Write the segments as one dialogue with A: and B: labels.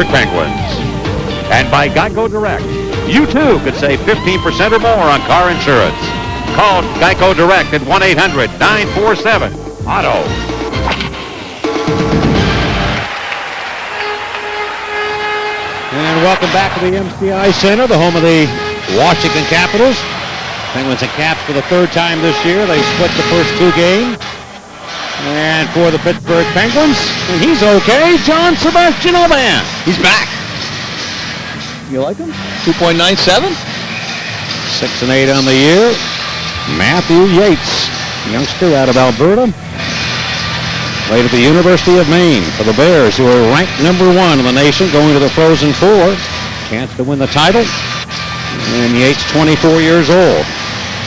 A: Pittsburgh Penguins. And by Geico Direct, you too could save 15% or more on car insurance. Call Geico Direct at 1-800-947-AUTO.
B: And welcome back to the MCI Center, the home of the Washington Capitals. Penguins and Caps for the third time this year. They split the first two games. And for the Pittsburgh Penguins, and he's okay, John Sebastian Aubin.
C: He's back. You like him? 2.97?
B: 6-8 on the year. Matthew Yates, youngster out of Alberta. Played at the University of Maine for the Bears, who are ranked number 1 in the nation, going to the Frozen Four. Chance to win the title. And Yates, 24 years old.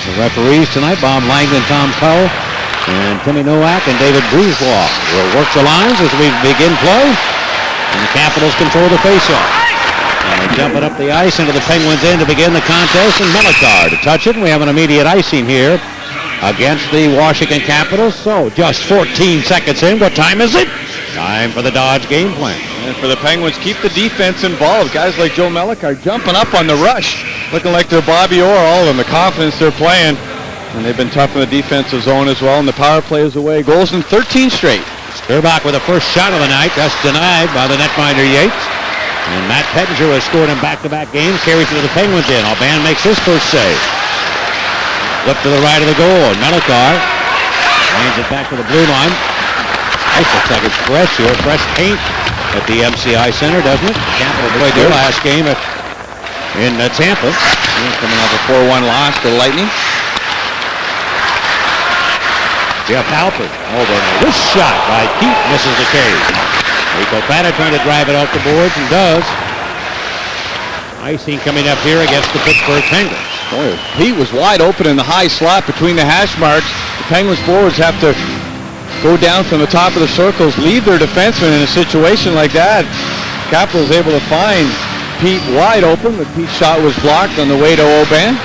B: The referees tonight, Bob Langdon, Tom Cowell, and Timmy Nowak and David Bourgeois will work the lines as we begin play. And the Capitals control the faceoff. And they jump it up the ice into the Penguins' end to begin the contest. And Melikar to touch it. We have an immediate icing here against the Washington Capitals. So just 14 seconds in. What time is it? Time for the Dodge game plan.
C: And for the Penguins, keep the defense involved. Guys like Joe Melikar jumping up on the rush, looking like they're Bobby Orr, all of them, the confidence they're playing. And they've been tough in the defensive zone as well, and the power play is away. Goals in 13 straight.
B: Sturbach with the first shot of the night. That's denied by the netminder Yates. And Matt Pettinger has scored in back-to-back games. Carries it to the Penguins in. Aubin makes his first save. Flip to the right of the goal. Melikar hands it back to the blue line. Nice, looks like it's fresh here. Fresh paint at the MCI Center, doesn't it? Capitals played their last game in Tampa.
C: Coming off a 4-1 loss to the Lightning.
B: Jeff Halpern over. This shot by Keith misses the cage. Rico Fata trying to drive it off the boards and does. Icing coming up here against the Pittsburgh Penguins.
C: Boy, Pete was wide open in the high slot between the hash marks. The Penguins forwards have to go down from the top of the circles, leave their defenseman in a situation like that. Capitals able to find Pete wide open, but Pete's shot was blocked on the way to Aubin.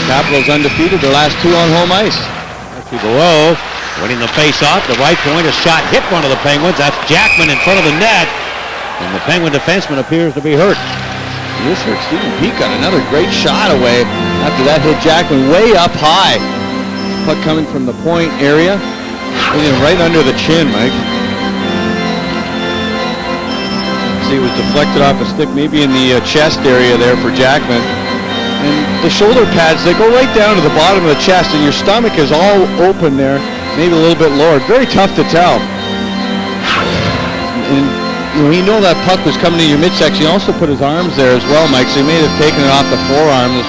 C: Capitals undefeated, their last two on home ice.
B: Below, winning the face-off. The right point, a shot hit one of the Penguins. That's Jackman in front of the net. And the Penguin defenseman appears to be hurt.
C: He is hurt. Stephen Peake got another great shot away after that hit Jackman way up high. Puck coming from the point area. Hitting right under the chin, Mike. See, it was deflected off a stick, maybe in the chest area there for Jackman. And the shoulder pads, they go right down to the bottom of the chest, and your stomach is all open there, maybe a little bit lowered. Very tough to tell. And you know that puck was coming to your midsection. He also put his arms there as well, Mike, so he may have taken it off the forearm. There's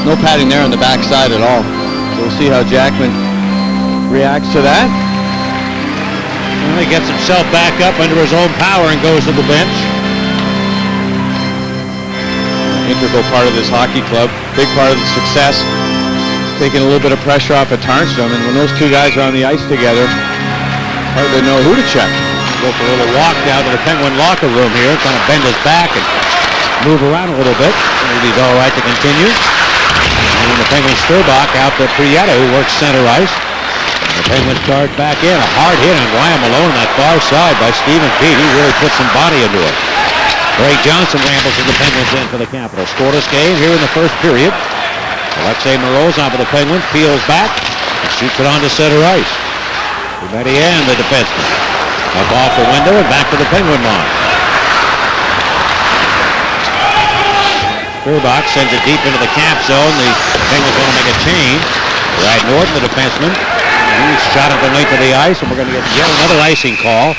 C: no padding there on the backside at all. So we'll see how Jackman reacts to that.
B: Well, he gets himself back up under his own power and goes to the bench.
C: Integral part of this hockey club, big part of the success, taking a little bit of pressure off of Tarnstrom, and when those two guys are on the ice together, hard to know who to check.
B: Go for a little walk down to the Penguin locker room here, kind of bend his back and move around a little bit. Maybe he's all right to continue. And the Penguin Sturbach out to Prieto, who works center ice. The Penguins charge back in. A hard hit on Ryan Malone on that far side by Stephen Peete. He really put some body into it. Greg Johnson rambles to the Penguins in for the Capitals. Scoreless game here in the first period. Alexei Morozov of the Penguins peels back and shoots it onto center ice. Boumedienne, the defenseman. Up off the window and back to the Penguin line. Sturbach sends it deep into the cap zone. The Penguins want to make a change. Brad Norton, the defenseman. He's shot at the length of the ice, and we're going to get yet another icing call.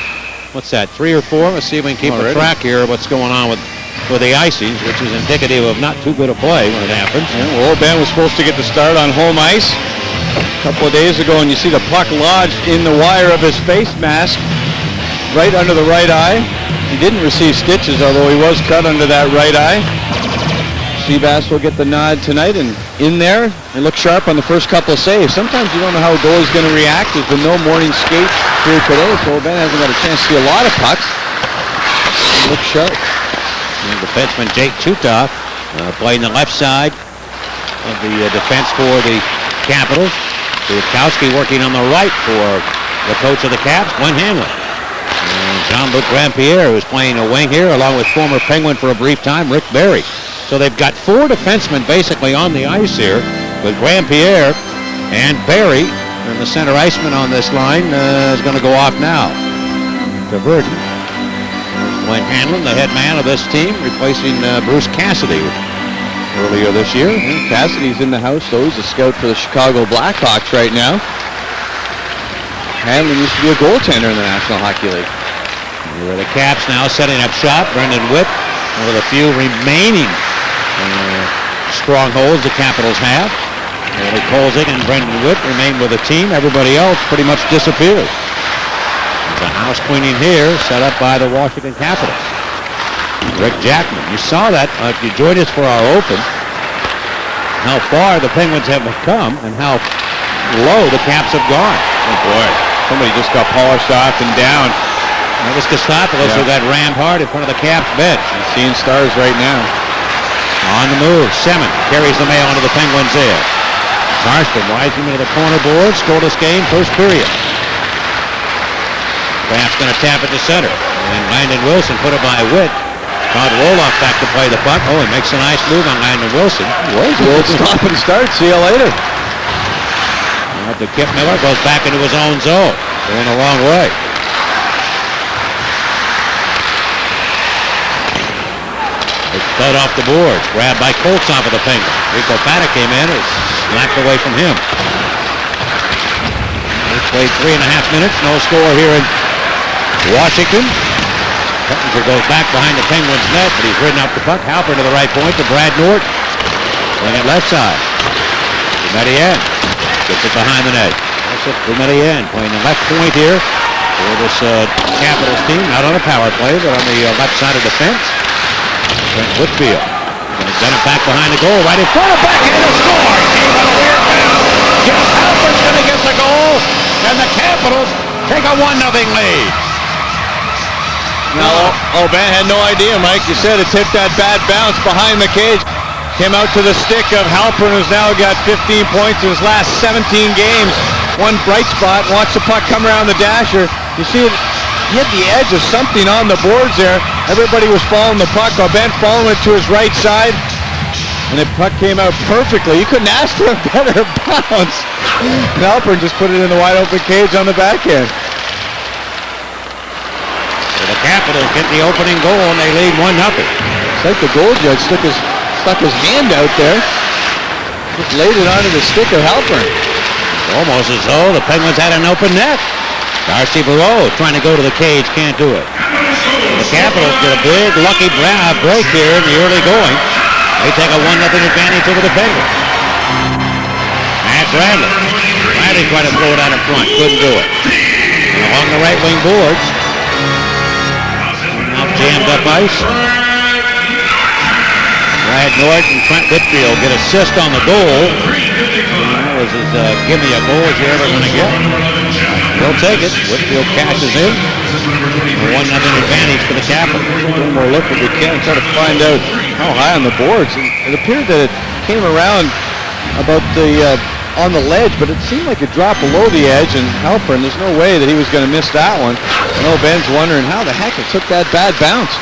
B: What's that, 3 or 4? Let's see if we can keep a track here of what's going on with the icings, which is indicative of not too good a play when it happens.
C: Yeah, well, Ben was supposed to get the start on home ice a couple of days ago, and you see the puck lodged in the wire of his face mask right under the right eye. He didn't receive stitches, although he was cut under that right eye. Seabass will get the nod tonight, and in there, and look sharp on the first couple of saves. Sometimes you don't know how a goalie's going to react. There's been no morning skate here today, so Ben hasn't got a chance to see a lot of pucks. Look sharp.
B: And defenseman Jake Chutov playing the left side of the defense for the Capitals. Kwiatkowski working on the right for the coach of the Caps, Glenn Hanlon. And Jean-Luc Grandpierre, who's playing a wing here, along with former Penguin for a brief time, Rick Barry. So they've got 4 defensemen basically on the ice here, with Grandpierre and Barry. And the center iceman on this line is going to go off now to Verdon. Glenn Hanlon, the head man of this team, replacing Bruce Cassidy earlier this year.
C: Yeah, Cassidy's in the house, though. He's a scout for the Chicago Blackhawks right now. Hanlon used to be a goaltender in the National Hockey League.
B: Here are the Caps now setting up shop. Brendan Witt, one of the few remaining strongholds the Capitals have. Only Koltsov and Brendan Witt remain with the team. Everybody else pretty much disappeared. The house cleaning here set up by the Washington Capitals. Rick Jackman. You saw that if you joined us for our open, how far the Penguins have come and how low the Caps have gone.
C: Oh boy, somebody just got polished off and down.
B: That was Kostopoulos who got rammed hard in front of the Caps bench.
C: He's seeing stars right now.
B: On the move, Semin carries the mail into the Penguins' end. Karsten rising into the corner board, scoreless game, first period. Kraft's going to tap it to center. And Landon Wilson put it by Witt. Todd Roloff back to play the puck. Oh, he makes a nice move on Landon Wilson.
C: We'll stop and start. See you later.
B: Up to Kip Miller, goes back into his own zone. Going the wrong way. It's fed off the boards. Grabbed by Koltsov of the Penguins. Rico Paddock came in. It's slapped away from him. They played 3.5 minutes. No score here in Washington. Pettinger goes back behind the Penguins' net, but he's ridden up the puck. Halper to the right point to Brad Norton. Playing it left side. Medellin gets it behind the net. That's it for Medellin playing the left point here for this Capitals team. Not on a power play, but on the left side of defense. Brent Whitfield. Going to get it back behind the goal, right in front of backhand to score. Came on a weird bounce. Jeff Halpern's going to get the goal, and the Capitals take a 1-0 lead.
C: Now, Ben had no idea, Mike. You said it tipped that bad bounce behind the cage. Came out to the stick of Halpern, who's now got 15 points in his last 17 games. One bright spot. Watch the puck come around the dasher. You see it hit the edge of something on the boards there. Everybody was following the puck. Ben following it to his right side. And the puck came out perfectly. You couldn't ask for a better bounce. And Halpern just put it in the wide open cage on the backhand.
B: The Capitals get the opening goal and they lead 1-0.
C: It's like the goal judge stuck his hand out there. Just laid it onto the stick of Halpern.
B: Almost as though the Penguins had an open net. Darcy Barreau trying to go to the cage, can't do it. The Capitals get a big lucky break here in the early going. They take a 1-0 advantage over the Penguins. Matt Bradley. Bradley tried to throw it out in front, couldn't do it. And along the right wing boards. Now jammed up ice. Brad Norton and Trent Whitfield get assist on the goal. That was as give me a goal as you're ever going to get. They'll take it. Whitfield cashes in. A 1-0 advantage for the Capitals.
C: One more look if we can try to find out how high on the boards. It appeared that it came around about the on the ledge, but it seemed like it dropped below the edge, and Halpern, there's no way that he was going to miss that one. I know Ben's wondering how the heck it took that bad bounce.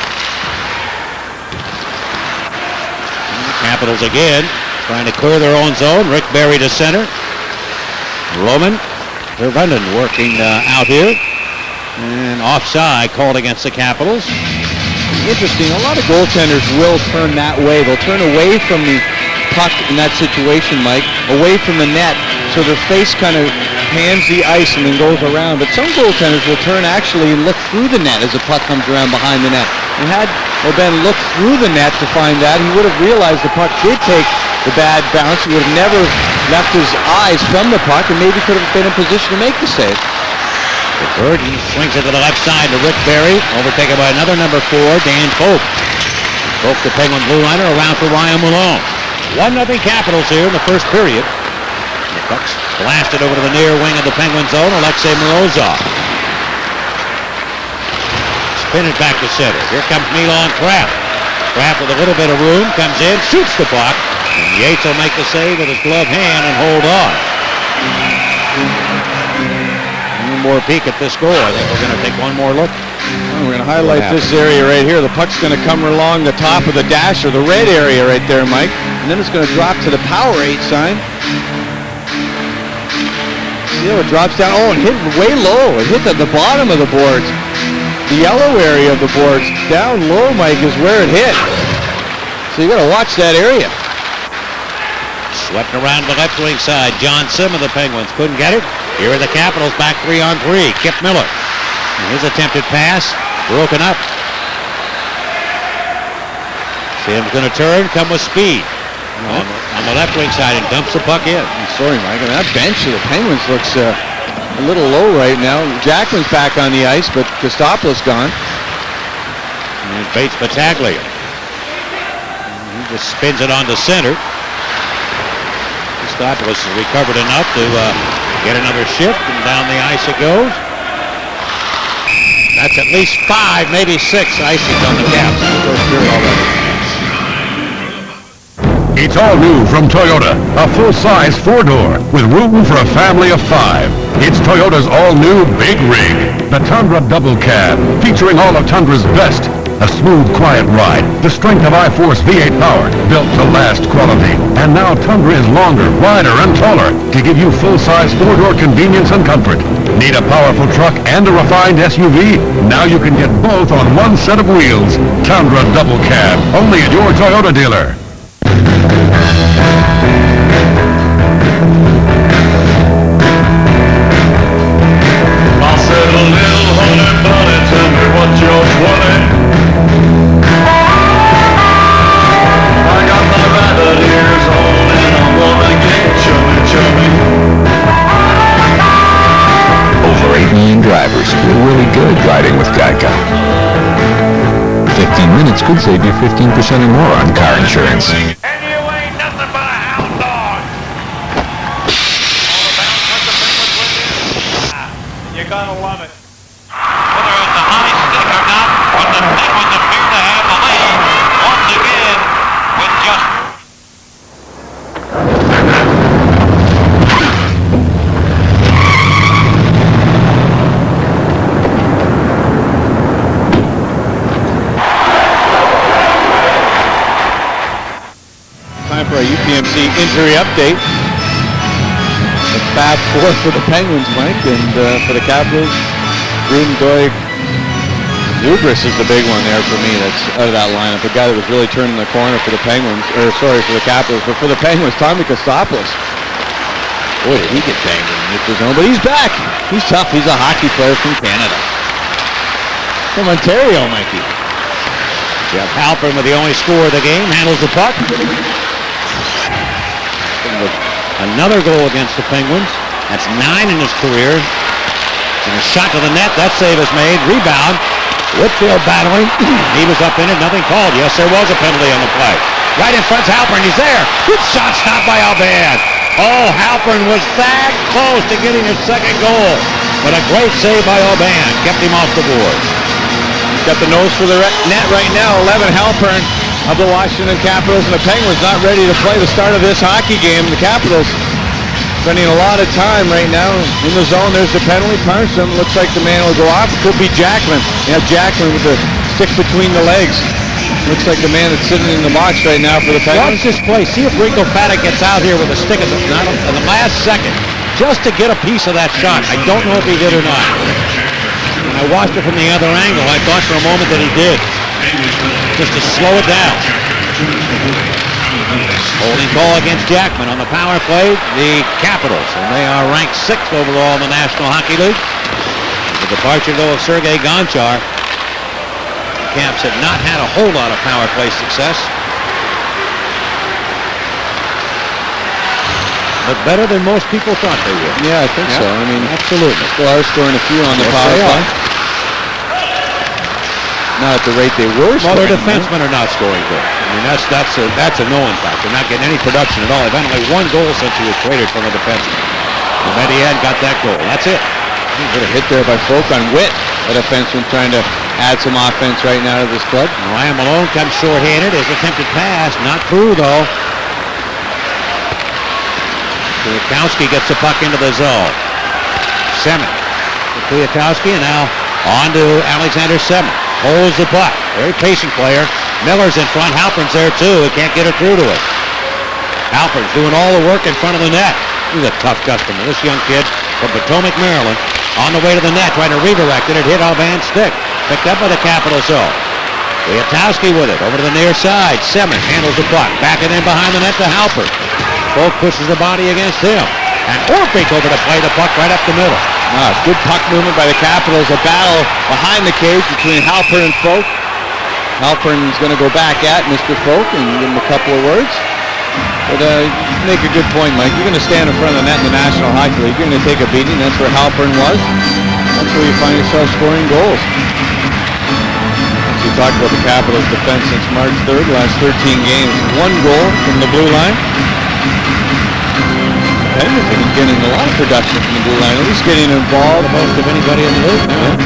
B: Capitals again, trying to clear their own zone. Rick Barry to center. Roman Verbunden working out here. And offside called against the Capitals.
C: Interesting, a lot of goaltenders will turn that way. They'll turn away from the puck in that situation, Mike, away from the net, so their face kind of hands the ice and then goes around. But some goaltenders will turn actually and look through the net as the puck comes around behind the net. And had Ben looked through the net to find that, he would have realized the puck did take the bad bounce. He would have never left his eyes from the puck and maybe could have been in position to make the save.
B: Burton swings it to the left side to Rick Barry, overtaken by another number 4, Dan Pope. Pope, the Penguin blue liner, around for Ryan Malone. 1-0 Capitals here in the first period. The puck's blasted over to the near wing of the Penguin zone, Alexei Morozov. Spin it back to center. Here comes Milan Kraft. Kraft with a little bit of room, comes in, shoots the puck. And Yates will make the save with his gloved hand and hold on. One more peek at this goal. I think we're going to take one more look.
C: We're going to highlight this area right here. The puck's going to come along the top of the dash, or the red area right there, Mike. And then it's going to drop to the Power 8 sign. See how it drops down? Oh, it hit way low. It hit at the bottom of the boards. The yellow area of the boards. Down low, Mike, is where it hit. So you got to watch that area.
B: Swept around the left wing side. John Sim of the Penguins couldn't get it. Here are the Capitals back 3-on-3. Kip Miller. And his attempted pass broken up. Sim's going to turn, come with speed on the left wing side and dumps the puck in.
C: I'm sorry, Mike. And that bench of the Penguins looks a little low right now. Jackman's back on the ice, but Kostopoulos gone.
B: And Bates Battaglia. He just spins it on the center. Kostopoulos has recovered enough to get another shift, and down the ice it goes. That's at least 5, maybe 6 icings on the Caps.
D: It's all new from Toyota, a full-size 4-door with room for a family of 5. It's Toyota's all-new Big Rig, the Tundra Double Cab, featuring all of Tundra's best. A smooth, quiet ride, the strength of I-Force V8 power, built to last quality. And now Tundra is longer, wider, and taller to give you full-size 4-door convenience and comfort. Need a powerful truck and a refined SUV? Now you can get both on one set of wheels. Tundra Double Cab, only at your Toyota dealer.
E: I said a little honey bunny, tell me what you're wanting. I got my rabbit ears on and I wanna get chummy chummy.
F: Over 8 million drivers feel really good riding with Geico. 15 minutes could save you 15% or more on car insurance.
E: And you ain't nothing but a hound dog. You're gonna love it.
A: Whether it's a high stick or not, but the Penguins appear to have the lead once again with just...
C: Time for a UPMC injury update. A bad 4 for the Penguins, Mike, and for the Capitals, Grudendoig. Zubris is the big one there for me that's out of that lineup. The guy that was really turning the corner for the Penguins, or sorry, for the Capitals, but for the Penguins, Tommy Kostopoulos. Boy, did he get banged in the neutral zone, but he's back. He's tough. He's a hockey player from Canada. From Ontario, Mikey.
B: Jeff Halpern, with the only score of the game, handles the puck. Another goal against the Penguins. That's 9 in his career. And a shot to the net. That save is made. Rebound. Whitfield battling. He was up in it. Nothing called. Yes, there was a penalty on the play. Right in front's Halpern. He's there. Good shot, stopped by Alban. Oh, Halpern was that close to getting his second goal. But a great save by Alban. Kept him off the board.
C: Got the nose for the net right now. 11 Halpern of the Washington Capitals, and the Penguins not ready to play the start of this hockey game. The Capitals spending a lot of time right now in the zone. There's the penalty punch. Looks like the man will go off. Could be Jackman. You have Jackman with the stick between the legs. Looks like the man that's sitting in the box right now for the Penguins.
B: Watch this play. See if Rico Paddock gets out here with a stick in the last second, just to get a piece of that shot. I don't know if he did or not. When I watched it from the other angle, I thought for a moment that he did, just to slow it down. Holding call against Jackman on the power play, the Capitals, and they are ranked 6th overall in the National Hockey League. The departure, though, of Sergei Gonchar, the Caps have not had a whole lot of power play success, but better than most people thought they would.
C: Yeah, I think so. I mean,
B: absolutely.
C: Still are scoring a few on the power play. Not at the rate they were.
B: Well, their defensemen are not scoring good. I mean, that's a known fact. They're not getting any production at all. They've had only 1 goal since he was traded from a defenseman. And Median got that goal. That's it.
C: Good hit there by Folk on Witt, a defenseman trying to add some offense right now to this club.
B: Ryan Malone comes short-handed. His attempted pass, not through though. Kwiatkowski gets the puck into the zone. Semin to Kwiatkowski, and now On to Alexander Semin. Holds the puck. Very patient player. Miller's in front. Halpern's there too. He can't get it through to it. Halpern's doing all the work in front of the net. He's a tough customer. This young kid from Potomac, Maryland, on the way to the net, trying to redirect it. It hit Alban's stick. Picked up by the Capitals zone. Wiatowski with it, over to the near side. Semin handles the puck. Back it in behind the net to Halpern. Folk pushes the body against him. And Orpik over to play the puck right up the middle.
C: Good puck movement by the Capitals. A battle behind the cage between Halpern and Folk. Halpern's going to go back at Mr. Folk and give him a couple of words. But you make a good point, Mike. You're going to stand in front of the net in the National Hockey League. You're going to take a beating. That's where Halpern was. That's where you find yourself scoring goals. We talked about the Capitals' defense since March 3rd, last 13 games. 1 goal from the blue line. Penguins have been getting a lot of production from the blue line, at least getting involved.
B: The most of anybody in the league now.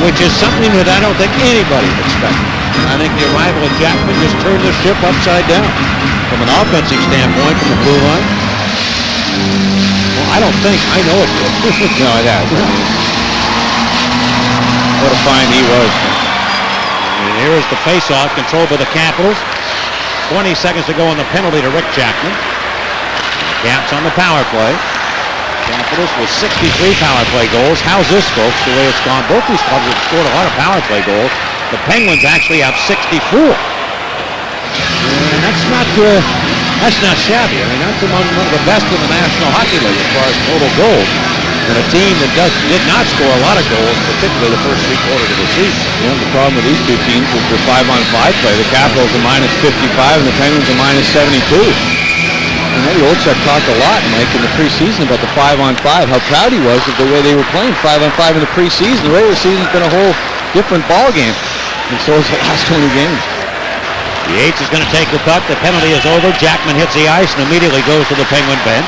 B: Which is something that I don't think anybody expected. I think the arrival of Jackman just turned the ship upside down. From an offensive standpoint, from the blue line. Well, I don't think. I know it did.
C: No, it has. What a find he was.
B: And here is the face-off controlled by the Capitals. 20 seconds to go on the penalty to Rick Jackman. Caps on the power play. Capitals with 63 power play goals. How's this, folks, the way it's gone? Both these clubs have scored a lot of power play goals. The Penguins actually have 64. And that's not shabby. I mean, that's among one of the best in the National Hockey League as far as total goals. And a team that did not score a lot of goals, particularly the first 3 quarters of the season.
C: Yeah, the problem with these two teams is their 5-on-5 play. The Capitals are minus 55 and the Penguins are minus 72. And Eddie Olczyk talked a lot, Mike, in the preseason about the 5-on-5, how proud he was of the way they were playing 5-on-5 in the preseason. The regular season's been a whole different ball game, and so is the last 20 games.
B: Yates is going to take the puck. The penalty is over. Jackman hits the ice and immediately goes to the Penguin bench.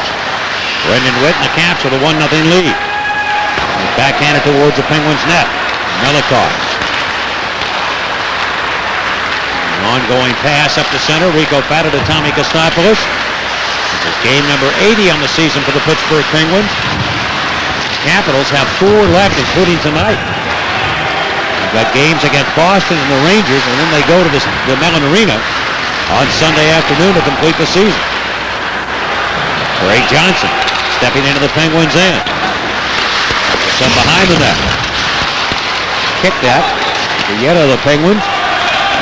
B: Brendan Witt and the Caps with a 1-0 lead. Backhanded towards the Penguins' net. Melikov. An ongoing pass up the center. Rico Fata to Tommy Kostopoulos. This is game number 80 on the season for the Pittsburgh Penguins. Capitals have 4 left, including tonight. They've got games against Boston and the Rangers, and then they go to the Mellon Arena on Sunday afternoon to complete the season. Ray Johnson stepping into the Penguins' end. Some behind the net. Kick that. Vieta of the Penguins.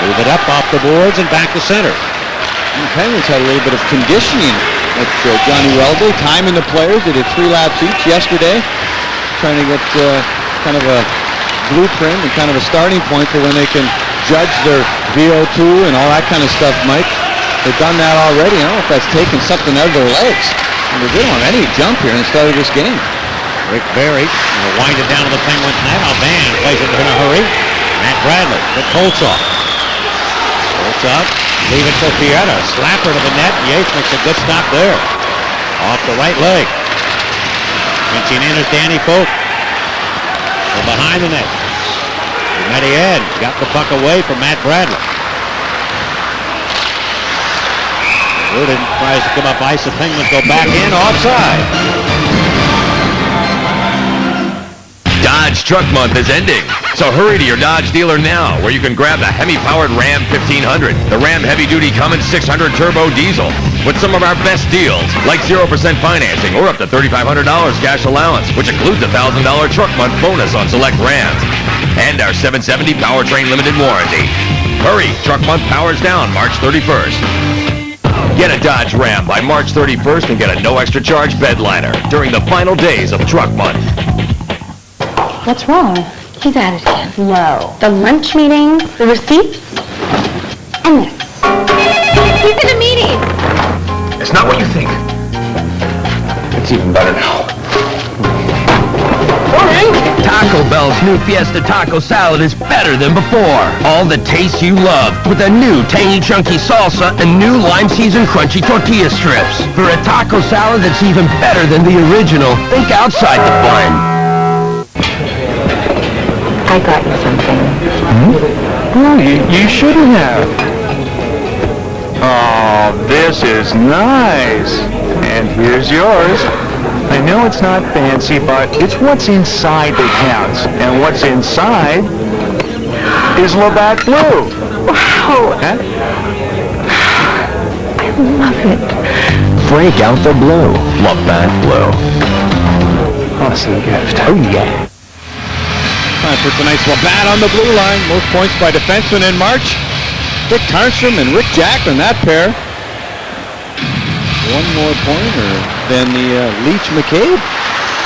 B: Move it up off the boards and back to center.
C: And the Penguins had a little bit of conditioning at Johnny Weldy, timing the players. They did 3 laps each yesterday, trying to get kind of a blueprint and kind of a starting point for when they can judge their VO2 and all that kind of stuff, Mike. They've done that already. I don't know if that's taken something out of their legs. And they didn't want any jump here in the start of this game.
B: Rick Barry will wind it down to the Penguins net. Alban plays it in a hurry. Matt Bradley to Koltsov. Koltsov, leave it to Pieta. Slapper to the net. Yates makes a good stop there. Off the right leg. Pinching in is Danny Folk. From behind the net. Medellin got the puck away from Matt Bradley. Rudin tries to come up ice. The Penguins go back in. Offside.
G: Dodge Truck Month is ending, so hurry to your Dodge dealer now, where you can grab the Hemi-powered Ram 1500, the Ram heavy-duty Cummins 600 turbo diesel, with some of our best deals, like 0% financing or up to $3,500 cash allowance, which includes a $1,000 Truck Month bonus on select Rams, and our 770 powertrain limited warranty. Hurry, Truck Month powers down March 31st. Get a Dodge Ram by March 31st and get a no extra charge bed liner during the final days of Truck Month.
H: What's wrong? He's at it again. No. The lunch meeting, the receipts, and this. He's in a meeting.
F: It's not what you think. It's even better now.
I: Taco Bell's new Fiesta Taco Salad is better than before. All the taste you love with a new tangy chunky salsa and new lime seasoned crunchy tortilla strips. For a taco salad that's even better than the original, think outside the bun.
H: I got you something.
I: Oh, you shouldn't have.
C: Oh, this is nice. And here's yours.
J: I know it's not fancy, but it's what's inside that counts. And what's inside is Labatt Blue.
H: Wow.
J: Huh?
H: I love it.
F: Break out the blue. Labatt Blue.
J: Awesome gift. Oh, yeah.
C: Time for tonight's Labatt on the blue line. Most points by defensemen in March. Dick Tarnstrom and Rick Jacklin, that pair. One more pointer than the Leach McCabe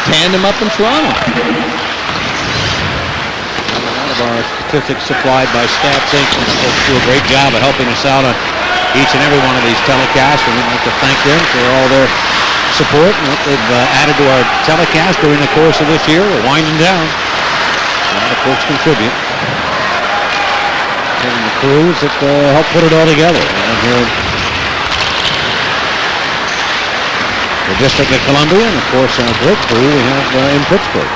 C: tandem up in Toronto.
B: A lot of our statistics supplied by Stats Inc. Folks do a great job of helping us out on each and every one of these telecasts, and we'd like to thank them for all their support and what they've added to our telecast during the course of this year. We're winding down. A lot of folks contribute. And the crews that help put it all together. And here the District of Columbia, and of course our great crew we have in Pittsburgh.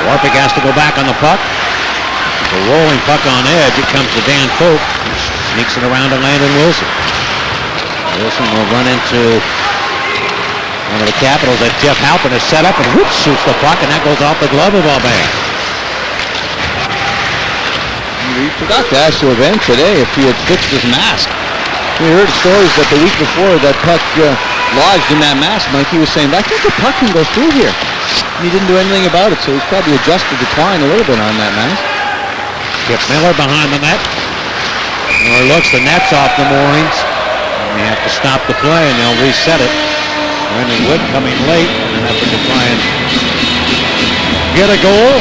B: Warpick has to go back on the puck. It's a rolling puck on edge. It comes to Dan Folk. Sneaks it around to Landon Wilson. Wilson will run into one of the Capitals that Jeff Halpin has set up, and whoops, shoots the puck, and that goes off the glove of Aubin.
C: We forgot to ask you, Ben, today if he had fixed his mask. We heard stories that the week before that puck lodged in that mask, Mike. He was saying, I think the puck can go through here. And he didn't do anything about it, so he's probably adjusted the twine a little bit on that mask.
B: Skip Miller behind the net. Miller looks, the net's off the moorings. And they have to stop the play, and they'll reset it. Randy Wood coming late, and having to try and get a goal.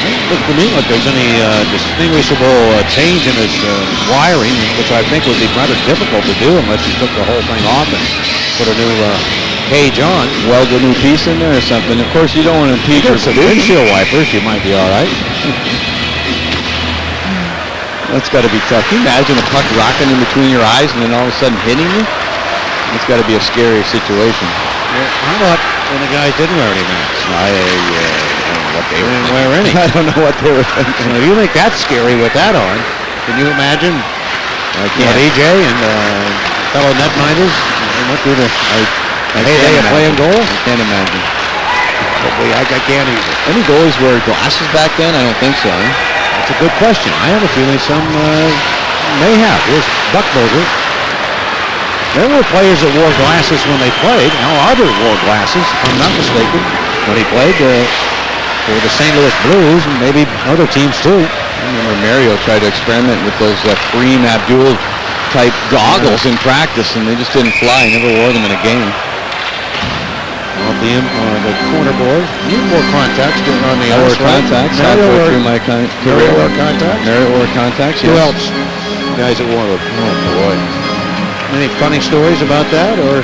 B: It looks to me like there's any distinguishable change in his wiring, which I think would be rather difficult to do unless you took the whole thing off and put a new cage on.
C: Weld a new piece in there or something. Of course, you don't want to impeach your
B: some
C: position.
B: windshield wipers, you might be all right.
C: That's got to be tough. Can you imagine a puck rocking in between your eyes and then all of a sudden hitting you? It's got to be a scary situation.
B: Yeah, how about when the guys didn't wear any masks? I don't know what they didn't wear any.
C: I don't know what they were thinking.
B: You think that's scary with that on? Can you imagine? EJ and fellow netminders went through the heyday of playing goal?
C: I can't imagine.
B: I can't either.
C: Any goalies wear glasses back then? I don't think so.
B: That's a good question. I have a feeling some may have. Here's Buckberger. There were players that wore glasses when they played. Now Arbor wore glasses, if I'm not mistaken, when he played for the St. Louis Blues and maybe other teams too.
C: I remember Mario tried to experiment with those Kareem Abdul type goggles in practice, and they just didn't fly. He never wore them in a game.
B: Off the corner board. You wore contacts on the
C: I wore contacts.
B: Mario
C: through my career.
B: wore contacts?
C: Mario wore contacts, yes.
B: Who else? Guys that wore them. Oh boy. Any funny stories about that, or?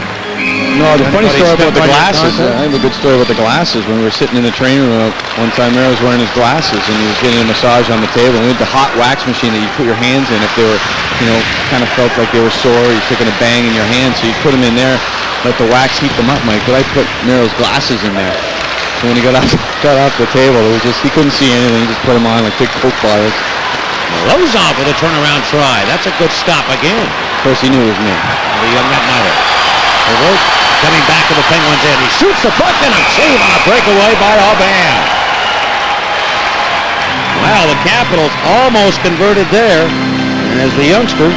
C: No, the funny story about the
B: step on your
C: glasses.
B: contact?
C: I have a good story about the glasses. When we were sitting in the training room, one time Mario was wearing his glasses and he was getting a massage on the table. And we had the hot wax machine that you put your hands in if they were, kind of felt like they were sore. You're taking a bang in your hand, so you put them in there, let the wax heat them up, Mike. But I put Mario's glasses in there. So when he got off the table, it was just, he couldn't see anything. He just put them on like big Coke bottles.
B: Lozov with a turnaround try. That's a good stop again.
C: Of course, he knew it was me.
B: The young netminder. Coming back to the Penguins end. He shoots the puck and a save on a breakaway by Aubin. Well, the Capitals almost converted there. And as the youngster,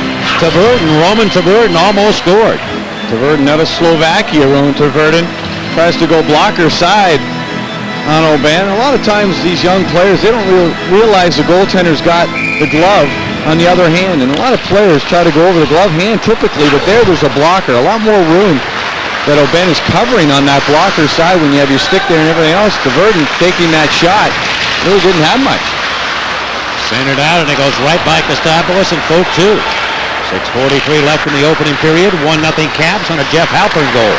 B: Roman Tvrden almost scored.
C: Tvrden out of Slovakia, Roman Tvrden tries to go blocker side on Aubin. A lot of times these young players, they don't realize the goaltender's got the glove on the other hand, and a lot of players try to go over the glove hand typically, but there's a blocker, a lot more room that Aubin is covering on that blocker side when you have your stick there and everything else. Tvrden taking that shot really didn't have much.
B: Centered out, and it goes right by Kostopoulos and Folk too. 6:43 left in the opening period. 1-0 Caps on a Jeff Halpern goal.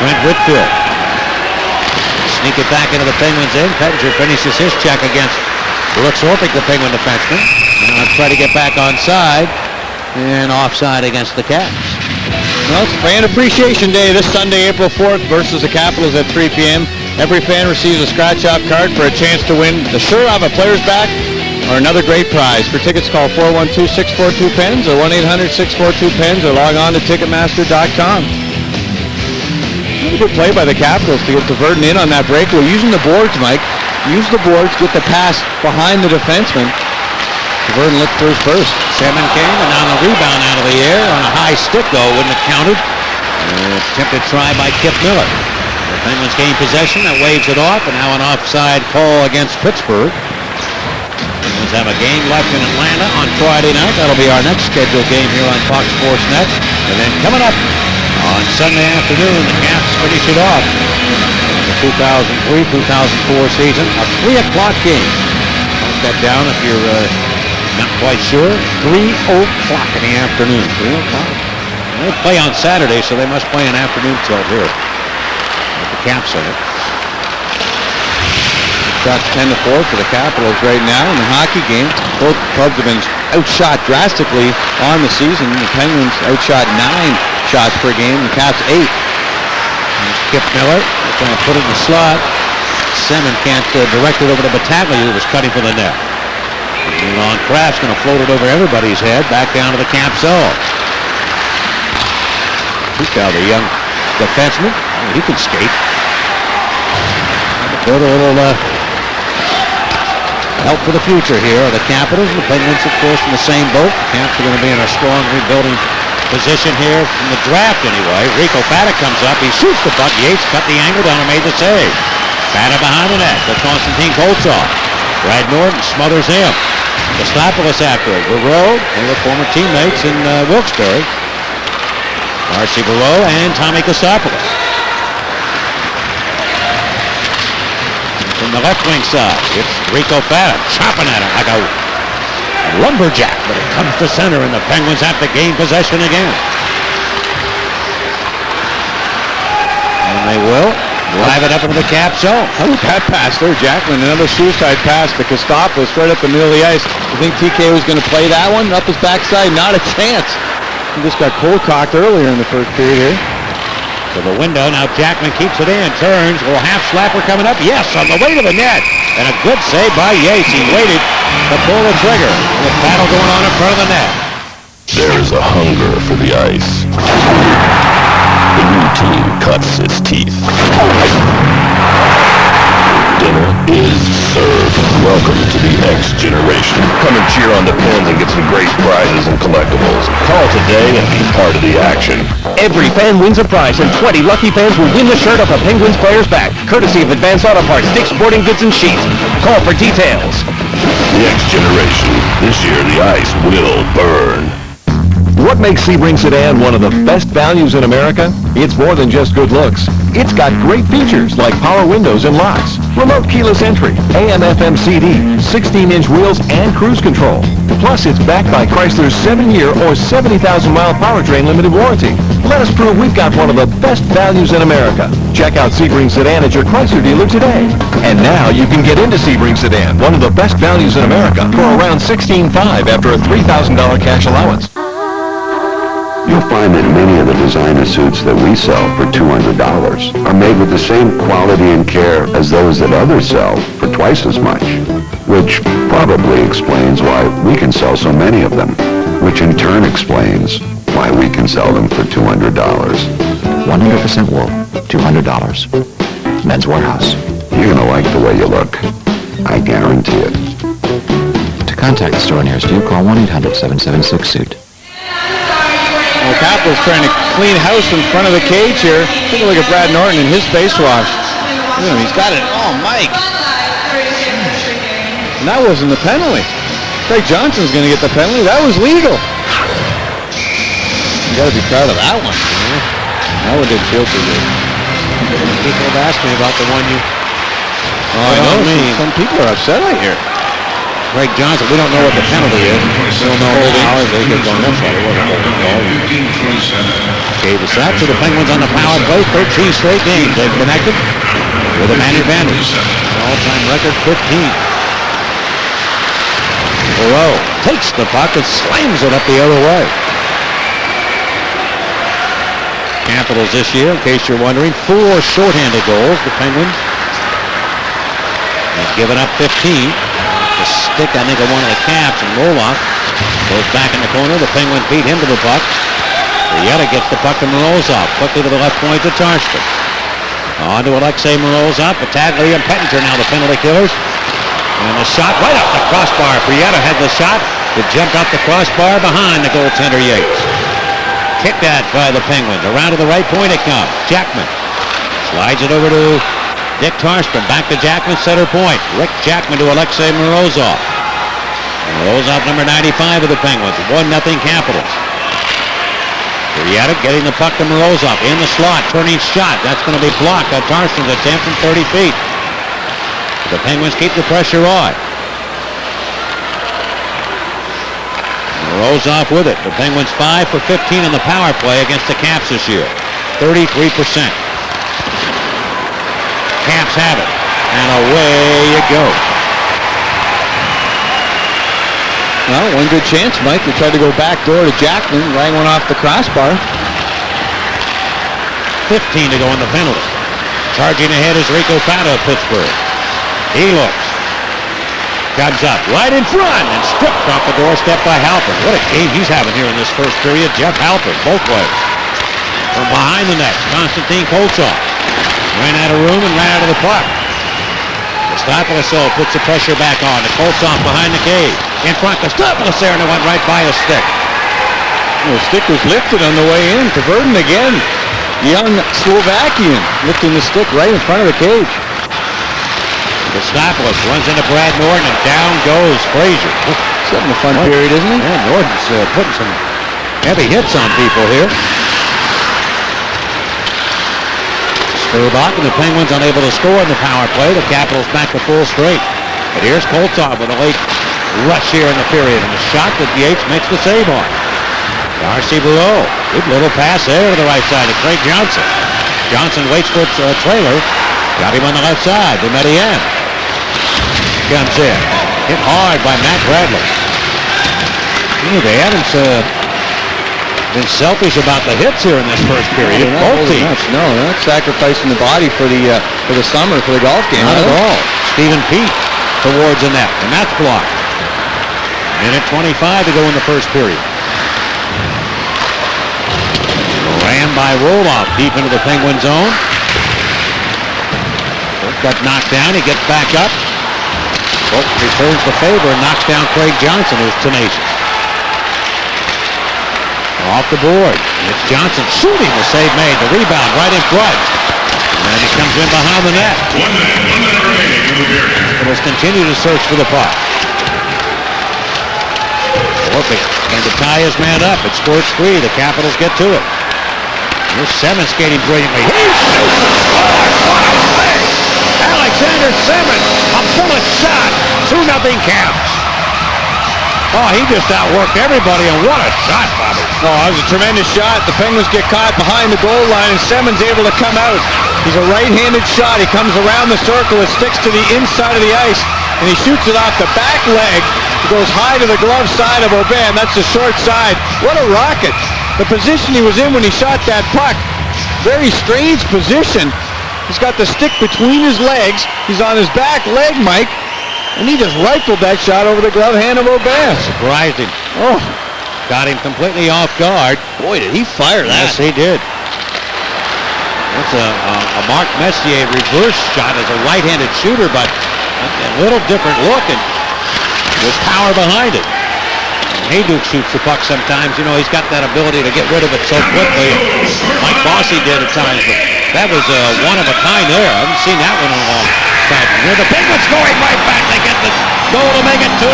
B: Trent Whitfield. Sneak it back into the Penguins' end. Pettinger finishes his check against Brooks Orpik, the Penguin defenseman. Now try to get back onside and offside against the Caps.
C: Well, it's Fan Appreciation Day this Sunday, April 4th versus the Capitals at 3 p.m. Every fan receives a scratch-off card for a chance to win the shirt off a player's back or another great prize. For tickets, call 412-642-PENS or 1-800-642-PENS or log on to Ticketmaster.com. Good play by the Capitals to get the Verdon in on that breakaway. Using the boards, Mike. Use the boards, get the pass behind the defenseman. Verdon looked for his first.
B: Seven came, and on the rebound out of the air on a high stick, though, wouldn't have counted. Attempted try by Kip Miller. The Penguins gain possession, that waves it off, and now an offside call against Pittsburgh. Penguins have a game left in Atlanta on Friday night. That'll be our next scheduled game here on Fox Sports Net. And then coming up on Sunday afternoon, the Caps finish it off. The 2003-2004 season, a 3 o'clock game. Mark that down if you're not quite sure. 3 o'clock in the afternoon. 3 o'clock. They play on Saturday, so they must play an afternoon tilt here at the Cap Center.
C: Shots 10-4 for the Capitals right now in the hockey game. Both clubs have been outshot drastically on the season. The Penguins outshot 9 shots per game. The Caps 8.
B: There's Kip Miller trying to put it in the slot. Semin can't direct it over to Battaglia, who was cutting for the net. And on Kraft's going to float it over everybody's head back down to the Cap zone. Tuchel, the young defenseman, he can skate. Build a little help for the future here are the Capitals. The Penguins, of course, in the same boat. The Caps are going to be in a strong rebuilding position here from the draft anyway. Rico Paddock comes up. He shoots the puck. Yates cut the angle down and made the save. Paddock behind the net to Konstantin Koltsov. Brad Norton smothers him. Kostopoulos after it. Verreau, they were former teammates in Wilkes-Barre. Marcy Verreau and Tommy Kostopoulos. From the left wing side, it's Rico Paddock chopping at it like a lumberjack, but it comes to center, and the Penguins have to gain possession again. And they will drive it up into the Cap zone.
C: How about that pass there, Jackman? Another suicide pass to Kostopoulos right up the middle of the ice. You think TK was going to play that one up his backside? Not a chance. He just got cold-cocked earlier in the first period here.
B: To the window, now Jackman keeps it in, turns, little half slapper coming up, yes, on the way to the net, and a good save by Yates. He waited to pull the trigger, with battle going on in front of the net.
F: There is a hunger for the ice. The new team cuts its teeth. Dinner is served. Welcome to the X generation. Come and cheer on the Pens and get some great prizes and collectibles. Call today and be part of the action.
I: Every fan wins a prize, and 20 lucky fans will win the shirt off a Penguins player's back, courtesy of Advanced Auto Parts, Dick's Sporting Goods and Sheets. Call for details.
F: The X generation. This year the ice will burn.
K: What makes Sebring Sedan one of the best values in America? It's more than just good looks. It's got great features like power windows and locks, remote keyless entry, AM/FM CD, 16-inch wheels, and cruise control. Plus, it's backed by Chrysler's 7-year or 70,000-mile powertrain limited warranty. Let us prove we've got one of the best values in America. Check out Sebring Sedan at your Chrysler dealer today. And now you can get into Sebring Sedan, one of the best values in America, for around $16,500 after a $3,000 cash allowance.
L: You'll find that many of the designer suits that we sell for $200 are made with the same quality and care as those that others sell for twice as much, which probably explains why we can sell so many of them, which in turn explains why we can sell them for $200.
F: 100% wool, $200. Men's Warehouse.
L: You're gonna like the way you look. I guarantee it.
F: To contact the store nearest you, call 1-800-776-SUIT.
C: Well, Capitals trying to clean house in front of the cage here. Take a look at Brad Norton and his face wash. Look at him, he's got it. Oh, Mike. And that wasn't the penalty. Craig Johnson's going to get the penalty. That was legal. You got to be proud of that one. That one didn't feel too good.
B: People have asked me about the one you...
C: Oh, I know. Some people are upset right here.
B: Craig Johnson, we don't know what the penalty is. We don't know now. They get on this side. It wasn't holding call. Okay, the Sox are the Penguins on the power play. 13 straight games they've connected with a man advantage. All-time record 15. Verreau takes the puck and slams it up the other way. Capitals this year, in case you're wondering, 4 shorthanded goals. The Penguins have given up 15. the stick, I think, of one of the caps, and Roloff goes back in the corner. The Penguins beat him to the puck. Rieta gets the puck to Morozov. Quickly to the left point to Tarstrom. On to Alexei Morozov. Battaglia and Pettinger now the penalty killers. And the shot right off the crossbar. Rieta had the shot. It jumped off the crossbar behind the goaltender Yates. Kicked at by the Penguins. Around to the right point it comes. Jackman slides it over to Dick Tarstrom. Back to Jackman, center point. Rick Jackman to Alexei Morozov. Morozov, number 95 of the Penguins. 1-0 Capitals. Rieta getting the puck to Morozov. In the slot. Turning shot. That's going to be blocked by Tarstrom's attempt from 30 feet. The Penguins keep the pressure on. Morozov with it. The Penguins 5 for 15 on the power play against the Caps this year. 33%. Caps have it. And away you go.
C: Well, one good chance, Mike. They tried to go back door to Jackman. Rang one off the crossbar.
B: 15 to go on the penalty. Charging ahead is Rico Fata of Pittsburgh. He looks. Comes up right in front and stripped off the doorstep by Halpern. What a game he's having here in this first period. Jeff Halpern, both ways. From behind the net, Konstantin Koltsov ran out of room and ran out of the puck. Kostopoulos puts the pressure back on. To Koltsov behind the cage. In front, Kostopoulos there, and it went right by his stick.
C: Well, the stick was lifted on the way in. Verdun again. Young Slovakian lifting the stick right in front of the cage.
B: Kostopoulos runs into Brad Norton, and down goes Frazier.
C: He's having a fun period, isn't he?
B: Yeah, Norton's putting some heavy hits on people here. Sturbach and the Penguins unable to score in the power play. The Capitals back to full straight. But here's Koltsov with a late rush here in the period, and a shot that Yates makes the save on. Darcy Bureau, good little pass there to the right side to Craig Johnson. Johnson waits for a trailer. Got him on the left side. Boumedienne comes in. Hit hard by Matt Bradley. They haven't been selfish about the hits here in this first period. Both teams.
C: No, they're not sacrificing the body for the summer, for the golf game.
B: Not at all. Stephen Peet towards the net, and that's blocked. Minute 25 to go in the first period. Ran by Roloff deep into the Penguin zone. Got knocked down. He gets back up. Returns the favor and knocks down Craig Johnson, who's tenacious. Off the board. It's Johnson shooting. The save made. The rebound right in front. And he comes in behind the net.
D: 1 minute remaining in the period.
B: Let's continue to search for the puck. Orpik trying to tie his man up. It scores free. The Capitals get to it. Here's Semin skating brilliantly. He shoots and scores. What a play! Alexander Semin, a bullet shot. 2-0 Caps. Oh, he just outworked everybody, and what a shot, Bobby.
C: Oh, that was a tremendous shot. The Penguins get caught behind the goal line, and Semin's able to come out. He's a right-handed shot. He comes around the circle. It sticks to the inside of the ice, and he shoots it off the back leg. It goes high to the glove side of Aubin. That's the short side. What a rocket. The position he was in when he shot that puck, very strange position. He's got the stick between his legs. He's on his back leg, Mike. And he just rifled that shot over the glove hand of Aubin.
B: Surprised him.
C: Oh.
B: Got him completely off guard.
C: Boy, did he fire that.
B: Yes, he did. That's a Mark Messier reverse shot as a right-handed shooter, but a little different look, and with power behind it. Hayduk shoots the puck sometimes. You know, he's got that ability to get rid of it so quickly. Mike Bossy did at times, but that was one of a kind there. I haven't seen that one in a long time. Here the Penguins going right back. They get the goal to make it 2-1.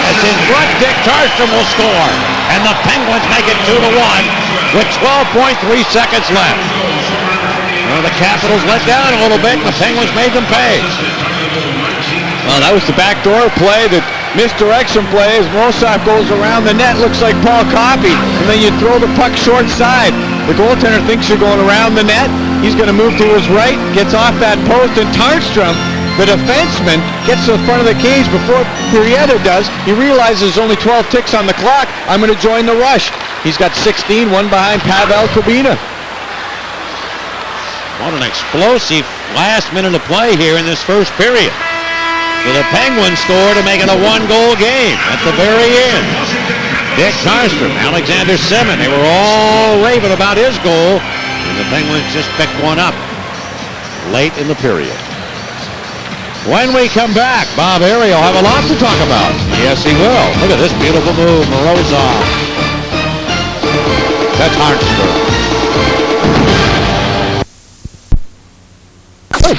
B: As in front, Dick Tarstrom will score. And the Penguins make it 2-1 with 12.3 seconds left. Well, the Capitals let down a little bit, and the Penguins made them pay.
C: Well, that was the backdoor play, the misdirection play as Morozov goes around the net. Looks like Paul Coffey, and then you throw the puck short side. The goaltender thinks you're going around the net. He's going to move to his right, gets off that post, and Tarstrom, the defenseman, gets to the front of the cage before Rieta does. He realizes there's only 12 ticks on the clock. I'm going to join the rush. He's got 16, one behind Pavel Kubina.
B: What an explosive last minute of play here in this first period. So the Penguins score to make it a one-goal game at the very end. Dick Karstrom, Alexander Semin, they were all raving about his goal, and the Penguins just picked one up late in the period. When we come back, Bob Airy will have a lot to talk about. Yes, he will. Look at this beautiful move, Morozov. That's Hartsburg.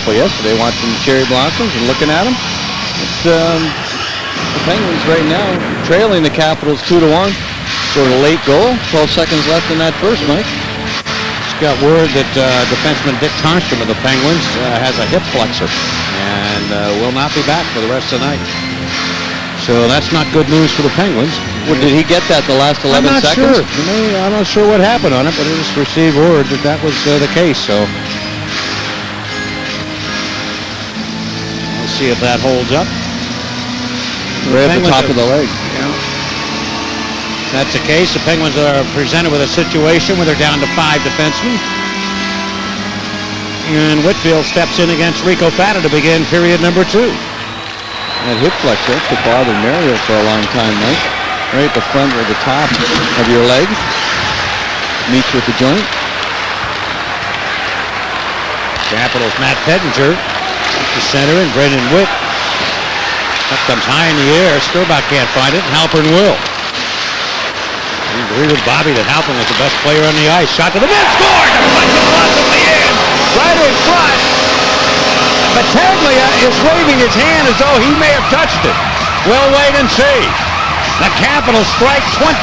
C: Played yesterday watching the cherry blossoms and looking at them. It's the Penguins right now trailing the Capitals 2-1. Sort of late goal. 12 seconds left in that first, Mike.
B: Just got word that defenseman Dick Karstrom of the Penguins has a hip flexor and will not be back for the rest of the night. So that's not good news for the Penguins.
C: Well, did he get that the last 11 seconds?
B: Sure. I'm not sure what happened on it, but I just received word that that was the case. So we'll see if that holds up.
C: Right at the top of the leg.
B: Yeah. If that's the case, the Penguins are presented with a situation where they're down to 5 defensemen. And Whitfield steps in against Rico Fata to begin period number 2.
C: That hip flexor could bother Mario for a long time, Mike. Right at the front or the top of your leg. Meets with the joint.
B: Capitals Matt Pettinger to center, and Brendan Witt. That comes high in the air. Sturbach can't find it. Halpern will. We agree with Bobby that Halpern was the best player on the ice. Shot to the net. Scored! Deflected possibly in. Right in front. Battaglia is waving his hand as though he may have touched it. We'll wait and see. The Capitals strike 25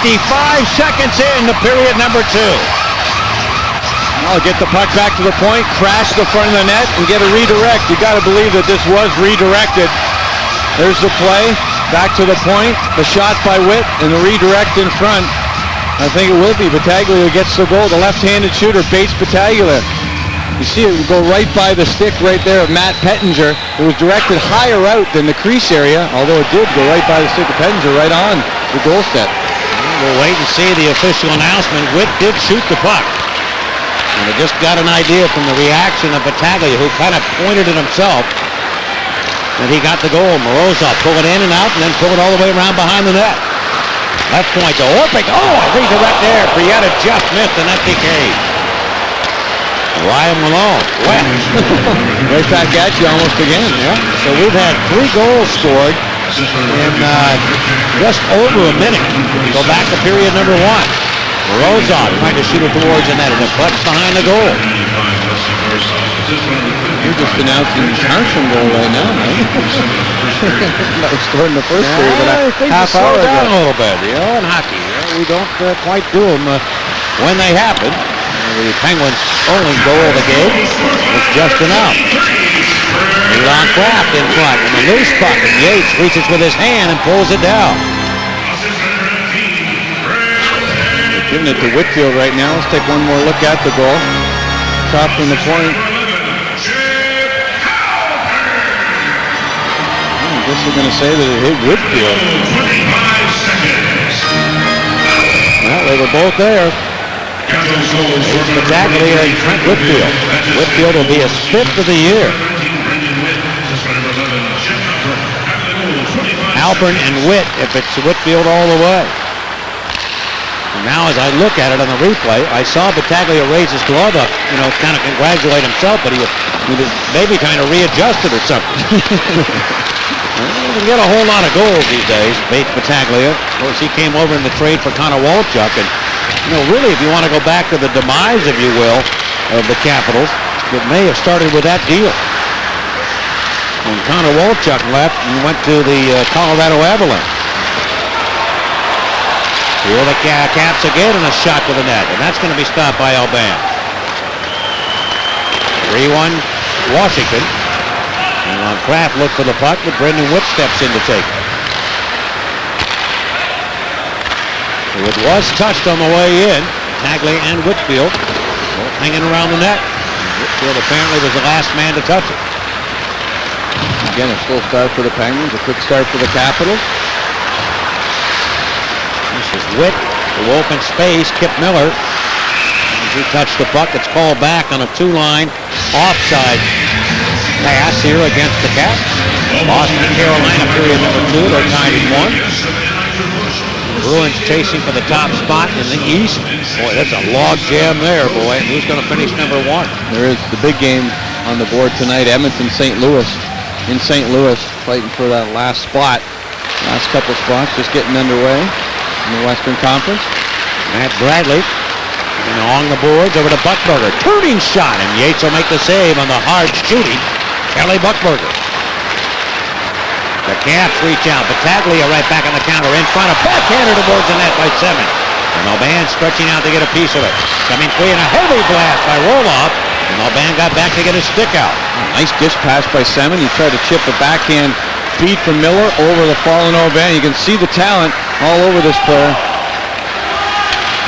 B: seconds into period number 2.
C: I'll get the puck back to the point, crash the front of the net, and get a redirect. You got to believe that this was redirected. There's the play, back to the point, the shot by Witt, and the redirect in front. I think it will be. Battaglia gets the goal. The left-handed shooter baits Battaglia. You see it go right by the stick right there of Matt Pettinger. It was directed higher out than the crease area, although it did go right by the stick of Pettinger, right on the goal set.
B: We'll wait and see the official announcement. Witt did shoot the puck. And I just got an idea from the reaction of Battaglia, who kind of pointed it himself, that he got the goal. Morozov pull it in and out, and then pull it all the way around behind the net. Left point to Orpik. Oh, a redirect there. Prieta just missed an empty cage. Ryan Malone. Well,
C: right back at you almost again.
B: Yeah. So we've had 3 goals scored in just over a minute. We go back to period number 1. Morozov trying to shoot it towards the net, and it butts behind the goal.
C: You're just announcing the Karstrom goal right now, man. That was scored in the first period, but half hour ago.
B: Down a little bit, in hockey. We don't quite do them when they happen. The Penguins' only goal of the game was just enough. Elon Kraft in front, and the loose puck, and Yates reaches with his hand and pulls it down.
C: They're giving it to Whitfield right now. Let's take one more look at the goal. Top from the point. I guess we're going to say that it hit Whitfield.
B: Well, they were both there. Battaglia and Trent Whitfield. Whitfield will be his 5th of the year. Halpern and Witt if it's Whitfield all the way. And now as I look at it on the replay, I saw Battaglia raise his glove up, kind of congratulate himself, but he was maybe kind of readjusted or something. He doesn't get a whole lot of goals these days, Bates Battaglia. Of course, he came over in the trade for Connor Walchuk, and really, if you want to go back to the demise, if you will, of the Capitals, it may have started with that deal. When Connor Walchuk left and went to the Colorado Avalanche. Here the Caps again, and a shot to the net, and that's going to be stopped by Alban. 3-1 Washington. And Kraft looked for the puck, but Brendan Witt steps in to take it. It was touched on the way in. Battaglia and Whitfield both hanging around the net. Whitfield apparently was the last man to touch it.
C: Again, a slow start for the Penguins, a quick start for the Capitals.
B: This is Witt, the open space. Kip Miller, as he touched the puck, it's called back on a 2-line offside pass here against the Cats. Boston and Carolina period number 2. They're tied at 1. Bruins chasing for the top spot in the East. Boy, that's a log jam there, boy. Who's going to finish number 1?
C: There is the big game on the board tonight. Edmonton, St. Louis. In St. Louis, fighting for that last spot. Last couple spots just getting underway in the Western Conference.
B: Matt Bradley along the boards over to Buckberger. Turning shot, and Yates will make the save on the hard shooting Kelly Buckberger. The Caps reach out. Battaglia right back on the counter in front of backhander towards the net by Semin. And Oban stretching out to get a piece of it. Coming free and a heavy blast by Roloff. And Oban got back to get his stick out.
C: Nice dish pass by Semin. He tried to chip a backhand feed from Miller over the fallen Oban. You can see the talent all over this player.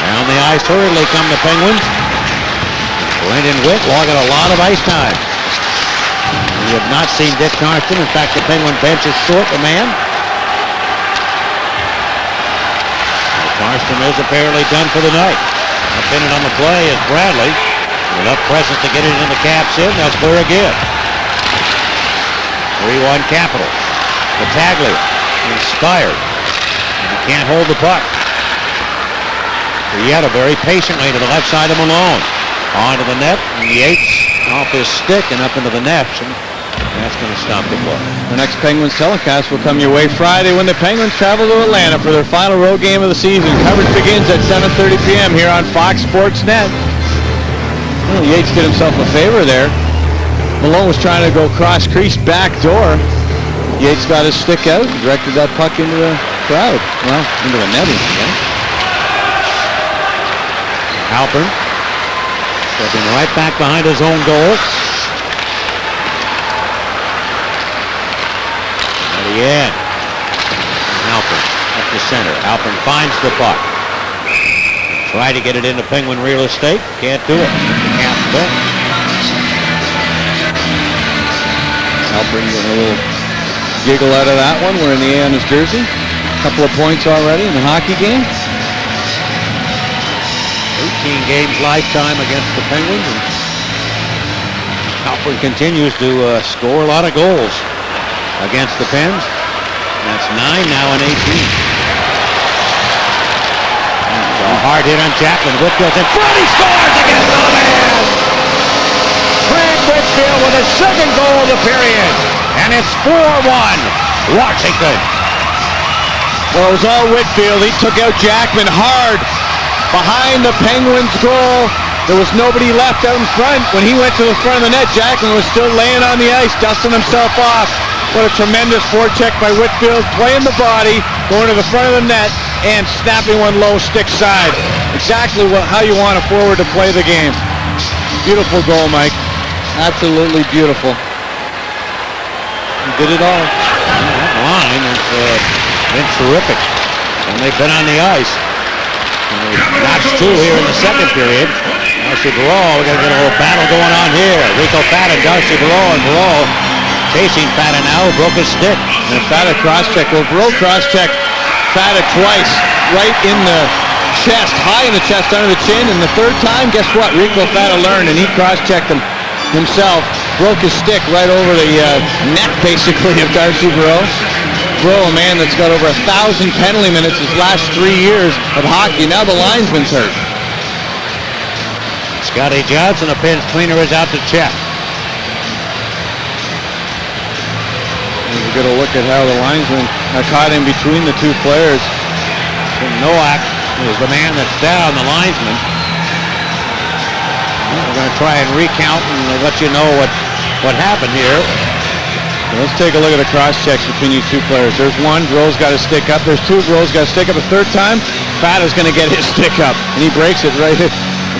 B: Down the ice hurriedly come the Penguins. Brendan Witt logging a lot of ice time. We have not seen Dick Karsten. In fact, the Penguin bench is short a man. Karsten is apparently done for the night. Pinning on the play is Bradley. Enough presence to get it in the Caps in. They'll clear again. 3-1 Capital. Battaglia inspired. He can't hold the puck. Rieta very patiently to the left side of Malone. Onto the net. And Yates off his stick and up into the net. That's going to stop the play.
C: The next Penguins telecast will come your way Friday when the Penguins travel to Atlanta for their final road game of the season. Coverage begins at 7:30 p.m. here on Fox Sports Net. Well, Yates did himself a favor there. Malone was trying to go cross crease back door. Yates got his stick out, directed that puck into the crowd. Well, into the netting.
B: Halpern stepping right back behind his own goal. At the end. Halpern up the center. Halpern finds the puck. Try to get it into Penguin real estate. Can't do it. Caps bench.
C: Halpern getting a little giggle out of that one. We're in the A on his jersey. A couple of points already in the hockey game.
B: 18 games lifetime against the Penguins. And Halpern continues to score a lot of goals against the Pens. That's 9 now in 18. A hard hit on Chaplin. Whitfield's in front. He scores against the man. Craig Whitfield with his second goal of the period. And it's 4-1 Washington.
C: Well, it was all Whitfield. He took out Jackman hard behind the Penguins' goal. There was nobody left out in front. When he went to the front of the net, Jackman was still laying on the ice, dusting himself off. What a tremendous forecheck by Whitfield, playing the body, going to the front of the net, and snapping one low stick side. Exactly how you want a forward to play the game. Beautiful goal, Mike. Absolutely beautiful. He did it all.
B: That line has been terrific. And they've been on the ice. Notch 2 here in the second period. Darcy Barreau, we got to get a little battle going on here. Rico Fata, Darcy Barreau, and Barreau chasing Fata now, broke his stick.
C: And Fata cross-check. Well, Barreau cross-checked Fata twice, right in the chest, high in the chest, under the chin, and the third time, guess what? Rico Fata learned, and he cross-checked him himself, broke his stick right over the neck, basically, of Darcy Barreau. Barreau, a man that's got over 1,000 penalty minutes his last 3 years of hockey. Now the linesman's hurt.
B: Scotty Johnson, a Pens cleaner, is out to check.
C: We're going to look at how the linesman caught in between the two players.
B: So Nowak is the man that's down, the linesman. We're going to try and recount and let you know what happened here.
C: So let's take a look at the cross-checks between these two players. There's one, Barreau's got his stick up. There's two, Barreau's got his stick up. A third time, Fata's going to get his stick up. And he breaks it right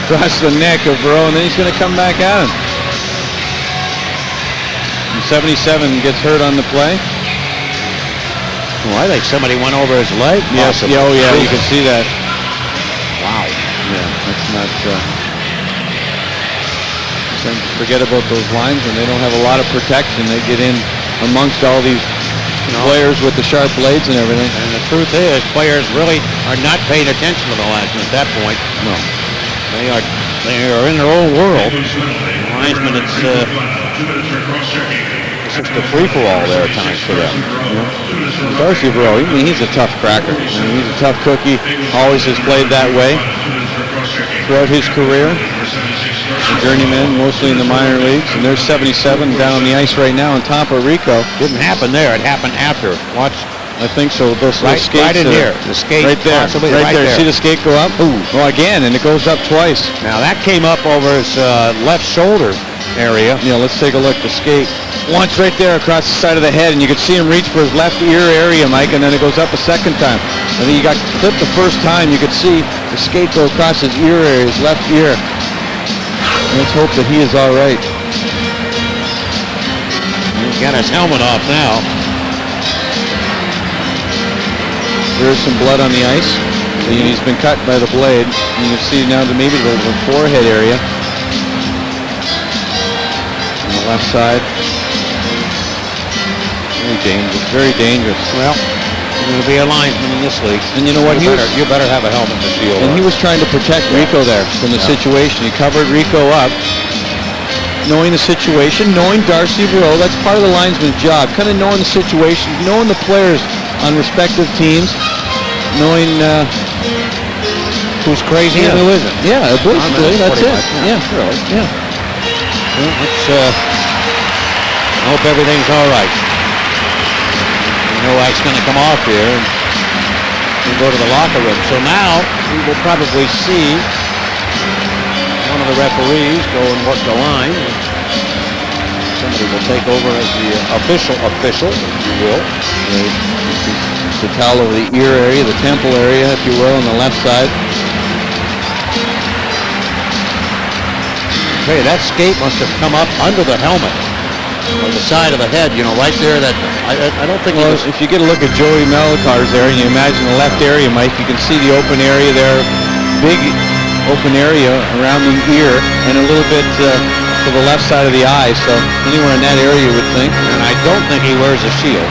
C: across the neck of Barreau, and then he's going to come back at him. And 77 gets hurt on the play.
B: Well, I think somebody went over his leg.
C: Yes,
B: possibly.
C: oh yeah, you can see that.
B: Wow.
C: Yeah, that's not... forget about those lines, and they don't have a lot of protection. They get in amongst all these players with the sharp blades and everything.
B: And the truth is, players really are not paying attention to the linesman at that point.
C: No.
B: They are They are in their own world. Linesman, it's just a free-for-all there at times for them.
C: Darcy Bro, he's a tough cracker. He's a tough cookie. Always has played that way throughout his career. A journeyman, mostly in the minor leagues. And there's 77 down on the ice right now on top of Rico.
B: Didn't happen there. It happened after. Watch.
C: I think so. Those skates
B: right in here. The skate
C: right there.
B: possibly
C: Right there.
B: there.
C: See the skate go up? Ooh. Well, again, and it goes up twice.
B: Now that came up over his left shoulder area.
C: Yeah, let's take a look. The skate once right there across the side of the head, and you could see him reach for his left ear area, Mike, and then it goes up a second time. I think he got clipped the first time. You could see the skate go across his ear area, his left ear. Let's hope that he is all right.
B: He's got his helmet off now.
C: There's some blood on the ice. He's been cut by the blade. You can see now that maybe the forehead area. On the left side. Very dangerous. Very dangerous.
B: Well, you're going to be a linesman in this league.
C: And you know what?
B: You better have a helmet to shield.
C: And he was trying to protect Rico there from the situation. He covered Rico up. Knowing the situation, knowing Darcy Verreau, that's part of the linesman's job. Kind of knowing the situation, knowing the players on respective teams, knowing
B: who's crazy and who isn't.
C: Yeah, basically, that's it.
B: Yeah, really. Yeah. Well, let's hope everything's all right. Nowak's going to come off here and go to the locker room. So now we will probably see one of the referees go and work the line. Somebody will take over as the official, if you will.
C: The towel over the ear area, the temple area, if you will, on the left side.
B: Hey, that skate must have come up under the helmet, on the side of the head, right there. That I don't think.
C: Well, if you get a look at Joey Melicar's there, and you imagine the left area, Mike, you can see the open area there, big open area around the ear, and a little bit to the left side of the eye. So anywhere in that area, you would think.
B: And I don't think he wears a shield.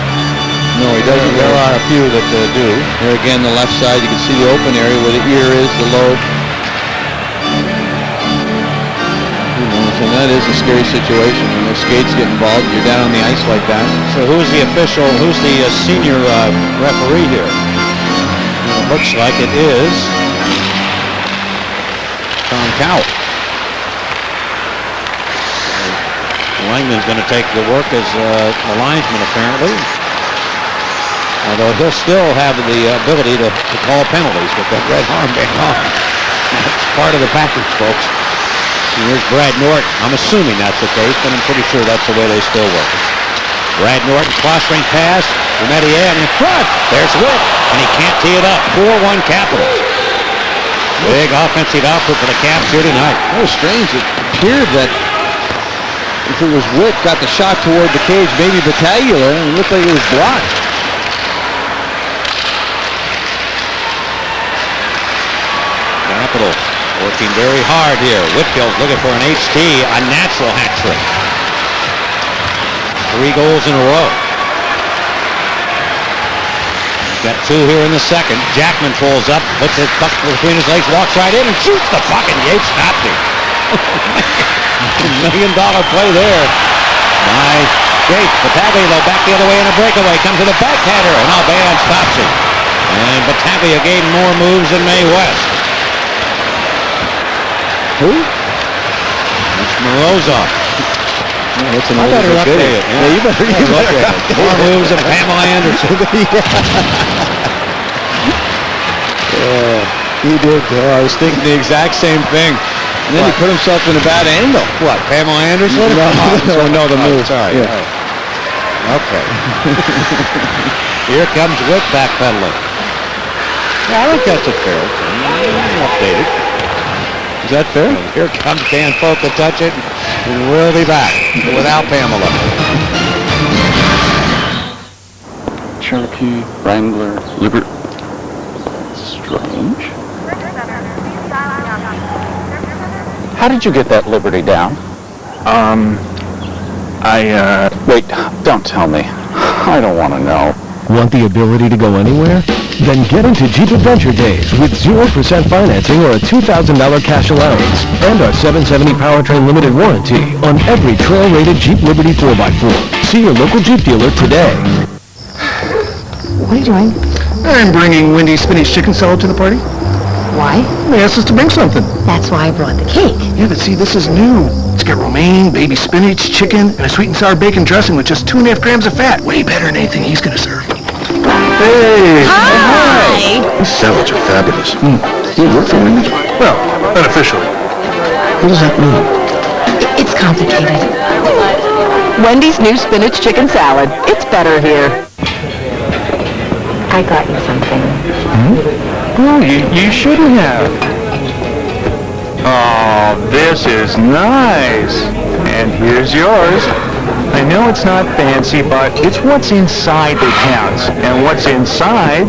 C: No, he doesn't.
B: There are a few that do.
C: There again, the left side, you can see the open area where the ear is, the lobe. And that is a scary situation when those skates get involved. You're down on the ice like that.
B: So who's the official? Who's the senior referee here? It looks like it is Tom Cowell. Langman's going to take the work as a linesman, apparently. Although he'll still have the ability to call penalties with that red arm being on. That's part of the package, folks. And here's Brad Norton. I'm assuming that's the case, but I'm pretty sure that's the way they still work. Brad Norton, cross-ring pass. Remedier in front. There's Witt, and he can't tee it up. 4-1 Capitals. Big offensive output for the Caps here tonight.
C: That was strange. It appeared that if it was Witt got the shot toward the cage, maybe Battagular, and it looked like it was blocked.
B: Capitals working very hard here. Whitfield's looking for an HT, a natural hat trick. 3 goals in a row. Got 2 here in the second. Jackman pulls up, puts his puck between his legs, walks right in and shoots the puck, and Yates stopped him. $1 million play there by Yates. Batavia back the other way in a breakaway. Comes to the backhander, and Alban stops him. And Batavia gained more moves than May West.
C: Who?
B: It's Morozov.
C: Yeah, that's
B: I better update it.
C: Yeah, you better update it.
B: More moves than Pamela Anderson.
C: He did. I was thinking the exact same thing. And then he put himself in a bad angle.
B: What, Pamela Anderson?
C: No, the move.
B: Sorry.
C: Yeah.
B: Okay. Here comes Witt backpedaling. Yeah, I think that's a fair thing. Updated.
C: Is that fair?
B: Here comes Dan Folk to touch it, and we'll be back without Pamela.
L: Cherokee, Wrangler, Liberty. Strange. How did you get that Liberty down? Wait, don't tell me. I don't want to know.
K: Want the ability to go anywhere? Then get into Jeep Adventure Days with 0% financing or a $2,000 cash allowance. And our 770 powertrain limited warranty on every trail-rated Jeep Liberty 4x4. See your local Jeep dealer today.
H: What are you doing?
J: I'm bringing Wendy's spinach chicken salad to the party.
H: Why?
J: They asked us to bring something.
H: That's why I brought the cake.
J: Yeah, but see, this is new. It's got romaine, baby spinach, chicken, and a sweet and sour bacon dressing with just 2.5 grams of fat. Way better than anything he's gonna serve. Hey!
H: Hi!
L: These salads are fabulous. Do you work for Wendy's?
J: Well, unofficially.
L: What does that mean?
H: It's complicated.
M: Wendy's new spinach chicken salad. It's better here.
H: I got you something.
J: Oh, you shouldn't have. Oh, this is nice. And here's yours. I know it's not fancy, but it's what's inside that counts. And what's inside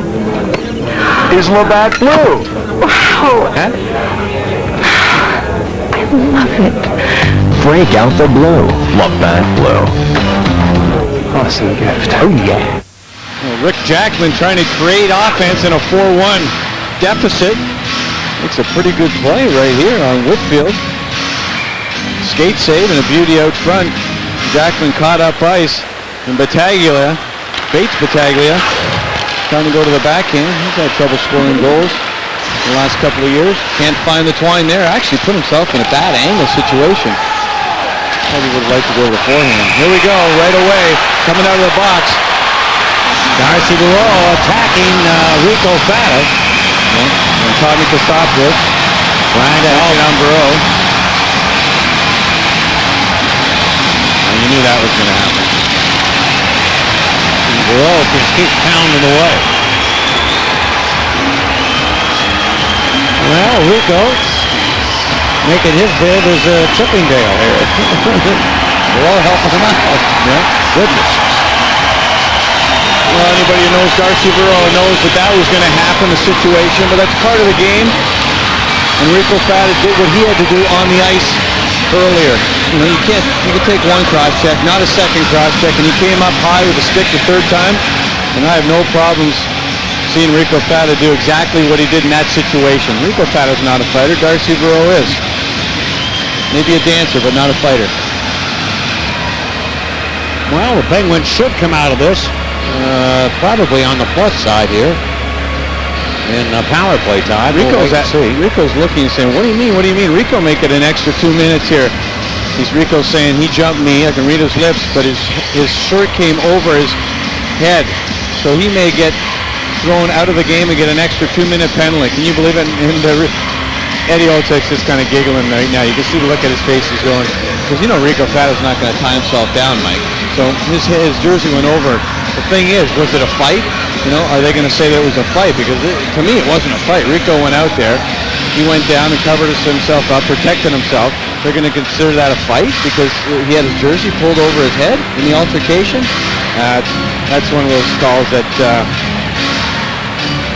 J: is Labatt Blue.
H: Wow!
J: Huh?
H: I love it.
K: Break out the blue. Labatt Blue.
J: Awesome gift. Oh, yeah.
C: Well, Rick Jackman trying to create offense in a 4-1 deficit. Makes a pretty good play right here on Whitfield. Skate save and a beauty out front. Jackman caught up ice. And Battaglia, Bates Battaglia, trying to go to the backhand. He's had trouble scoring goals in the last couple of years. Can't find the twine there. Actually put himself in a bad angle situation. Probably would have liked to go to the forehand. Here we go, right away. Coming out of the box.
B: Darcy Bureau attacking Rico Fata.
C: And Tommy Kostopoulos
B: Trying to help
C: on Bureau.
B: And you knew that was going to happen. Bureau just keeps pounding away. Well, Rico making his bid as a Chippendale here. Bureau helping him out. Yeah, goodness.
C: Well, anybody who knows Darcy Bureau knows that was going to happen, the situation, but that's part of the game. And Rico Fata did what he had to do on the ice earlier. You know, you can take one cross check, not a second cross check, and he came up high with a stick the third time, and I have no problems seeing Rico Fata do exactly what he did in that situation. Rico Fata's not a fighter, Darcy Bureau is. Maybe a dancer, but not a fighter.
B: Well, the Penguins should come out of this probably on the plus side here in power play time.
C: Rico's looking and saying, what do you mean? What do you mean? Rico make it an extra 2 minutes here. Rico's saying he jumped me. I can read his lips, but his shirt came over his head. So he may get thrown out of the game and get an extra 2-minute penalty. Can you believe it? And Eddie Otek's just kind of giggling right now. You can see the look at his face. He's going, because you know Rico Fata's not going to tie himself down, Mike. So his jersey went over. The thing is, was it a fight? You know, are they going to say that it was a fight? Because to me, it wasn't a fight. Rico went out there. He went down and covered himself up, protected himself. They're going to consider that a fight because he had his jersey pulled over his head in the altercation? That's one of those calls that,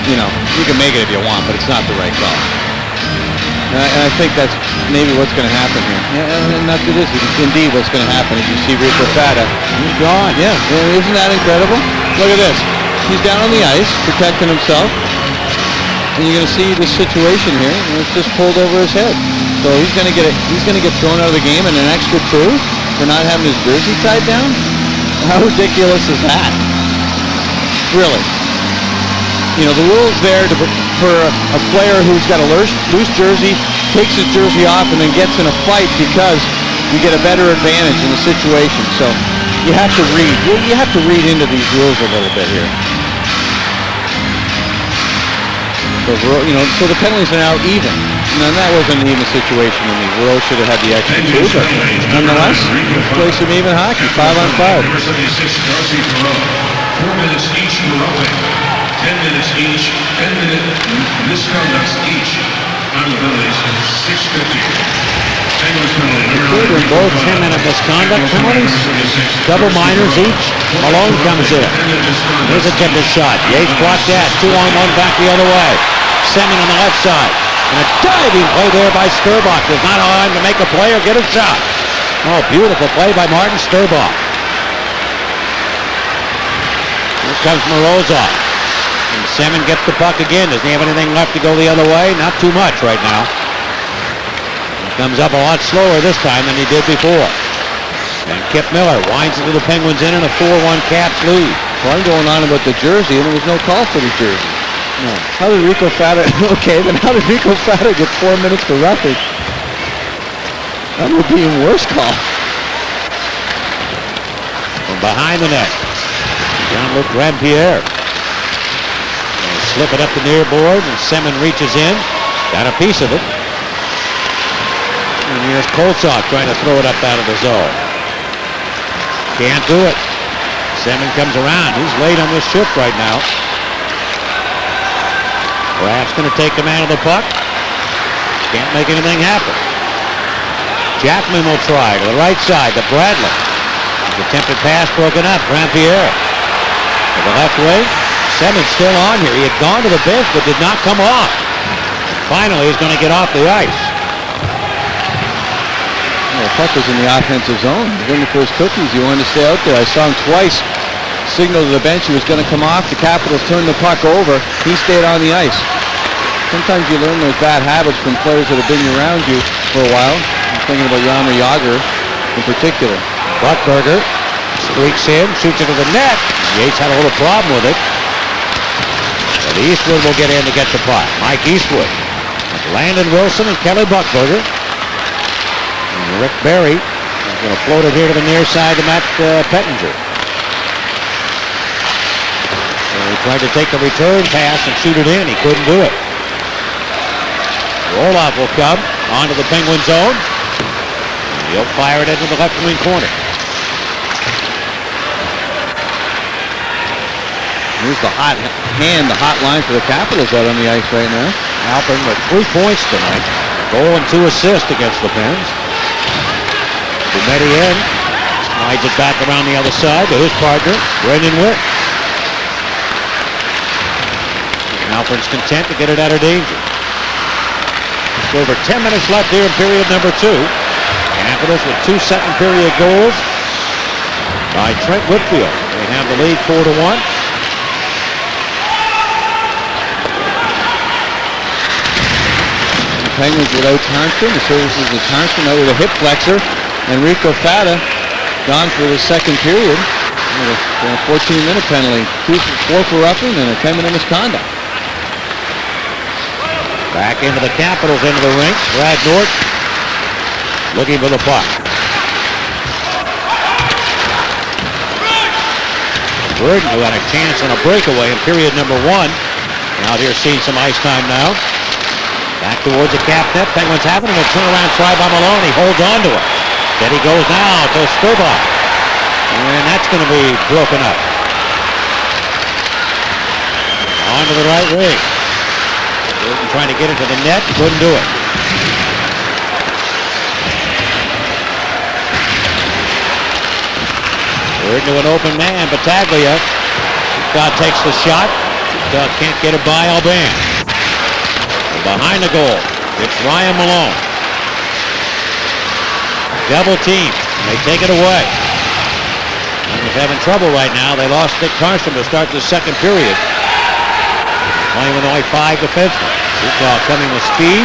C: you know, you can make it if you want, but it's not the right call. And I think that's maybe what's going to happen here. Yeah, and that it is indeed what's going to happen as you see Rico Fata. He's gone. Yeah, isn't that incredible? Look at this. He's down on the ice, protecting himself. And you're going to see this situation here, and it's just pulled over his head. So he's going to get thrown out of the game and an extra 2 for not having his jersey tied down? How ridiculous is that? Really? You know, the rule's there for a player who's got a loose jersey, takes his jersey off, and then gets in a fight because you get a better advantage in the situation. So you have to read. You have to read into these rules a little bit here. So, you know, so the penalties are now even. Now, that wasn't an even situation to me. Rowe should have had the extra 2, but nonetheless, play some even hockey, 5-on-5.
D: Number 76, Darcy Bureau. 4 minutes each for roughing. 10 minutes each, 10-minute misconducts each. Final penalties, 6:50. Penguins penalty, number 9.
B: Both 10-minute misconduct penalties, double minors each. Malone comes in. Here's a tipped shot. Yates blocked that. 2-on-1 back the other way. Semin on the left side. And a diving play there by Sturbach. There's not time to make a play or get a shot. Oh, beautiful play by Martin Sturbach. Here comes Morozov. And Semin gets the puck again. Does he have anything left to go the other way? Not too much right now. He comes up a lot slower this time than he did before. And Kip Miller winds into the Penguins in a 4-1 Caps lead.
C: One going on about the jersey, and there was no call for the jersey. No. How did Rico Fata... Okay, then how did Rico Fata get 4 minutes for roughing? That would be a worse call.
B: From behind the net, Jean-Luc Grandpierre. They slip it up the near board, and Semin reaches in. Got a piece of it. And here's Koltsov trying to throw it up out of the zone. Can't do it. Semin comes around. He's late on this shift right now. Raff's going to take command of the puck. Can't make anything happen. Jackman will try to the right side to Bradley. His attempted pass broken up. Grandpierre to the left wing. Semin's still on here. He had gone to the bench but did not come off. Finally, he's going to get off the ice.
C: The puck was in the offensive zone. Looking for his cookies. He wanted to stay out there. I saw him twice signal to the bench he was going to come off. The Capitals turned the puck over. He stayed on the ice. Sometimes you learn those bad habits from players that have been around you for a while. I'm thinking about Jaromir Jagr in particular.
B: Buckberger streaks in, shoots it to the net. Yates had a little problem with it. But Eastwood will get in to get the puck. Mike Eastwood. Landon Wilson and Kelly Buckberger. And Rick Barry is going to float it here to the near side to Matt Pettinger. So he tried to take the return pass and shoot it in. He couldn't do it. Roloff will come onto the Penguin zone. He'll fire it into the left wing corner.
C: Here's the hot hand, the hot line for the Capitals out on the ice right now.
B: Alpern with 3 points tonight. Goal and 2 assists against the Pens. Dumetti in. Slides it back around the other side to his partner, Brendan Witt. Alpern's content to get it out of danger. Just over 10 minutes left here in period number 2. Capitals with 2 second period goals by Trent Whitfield. They have the lead 4-1.
C: The Penguins without Thompson. The services of Thompson out with a hip flexor. And Rico Fata gone for the second period. With a 14-minute penalty. 4 for roughing and a 10-minute misconduct.
B: Back into the Capitals, into the rink. Brad Norton looking for the puck. Burden, who had a chance on a breakaway in period number 1. Out here seeing some ice time now. Back towards the cap net. Penguins have it, and a turnaround try by Malone. He holds on to it. Then he goes now to Sturbach. And that's going to be broken up. On to the right wing. Burton trying to get it to the net. Couldn't do it. Burton to an open man. Battaglia. Takes the shot. Can't get it by Alban. Behind the goal, it's Ryan Malone. Double team. They take it away. Penguins having trouble right now. They lost Dick Carson to start the second period. Playing with only 5 defensemen. Utah coming with speed.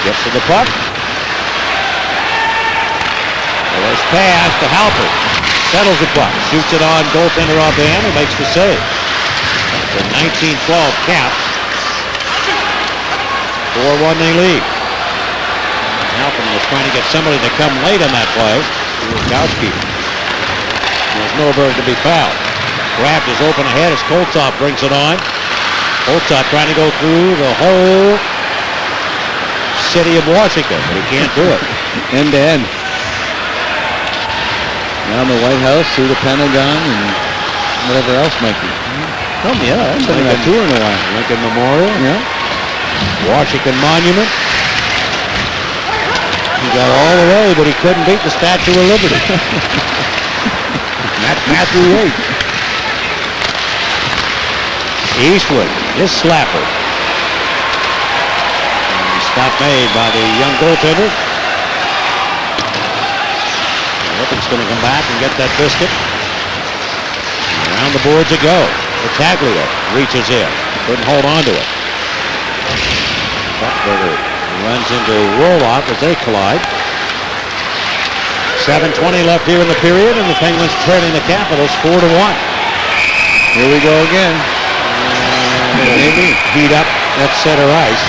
B: Gets to the puck. There's pass to Halpert. Settles the puck. Shoots it on goaltender Alban, who makes the save. The 19-12 Caps. 4-1 they lead. Halpern was trying to get somebody to come late on that play. Gowski. There's Norberg to be fouled. Kraft is open ahead as Koltsov brings it on. Koltsov trying to go through the whole city of Washington, but he can't do it.
C: End to end. Down the White House, through the Pentagon, and whatever else might be.
B: Oh, yeah, that's
C: been a tour in a while.
B: Lincoln Memorial.
C: Yeah.
B: Washington Monument. He got all the way, but he couldn't beat the Statue of Liberty. Matthew Yates. Eastwood, his slapper. Stop made by the young goaltender. Lippen's going to come back and get that biscuit. Around the boards it goes. Battaglia reaches in. Couldn't hold on to it. Buckberger runs into Roloff as they collide. 7:20 left here in the period, and the Penguins trailing the Capitals 4-1.
C: Here we go again.
B: Maybe beat up that center ice.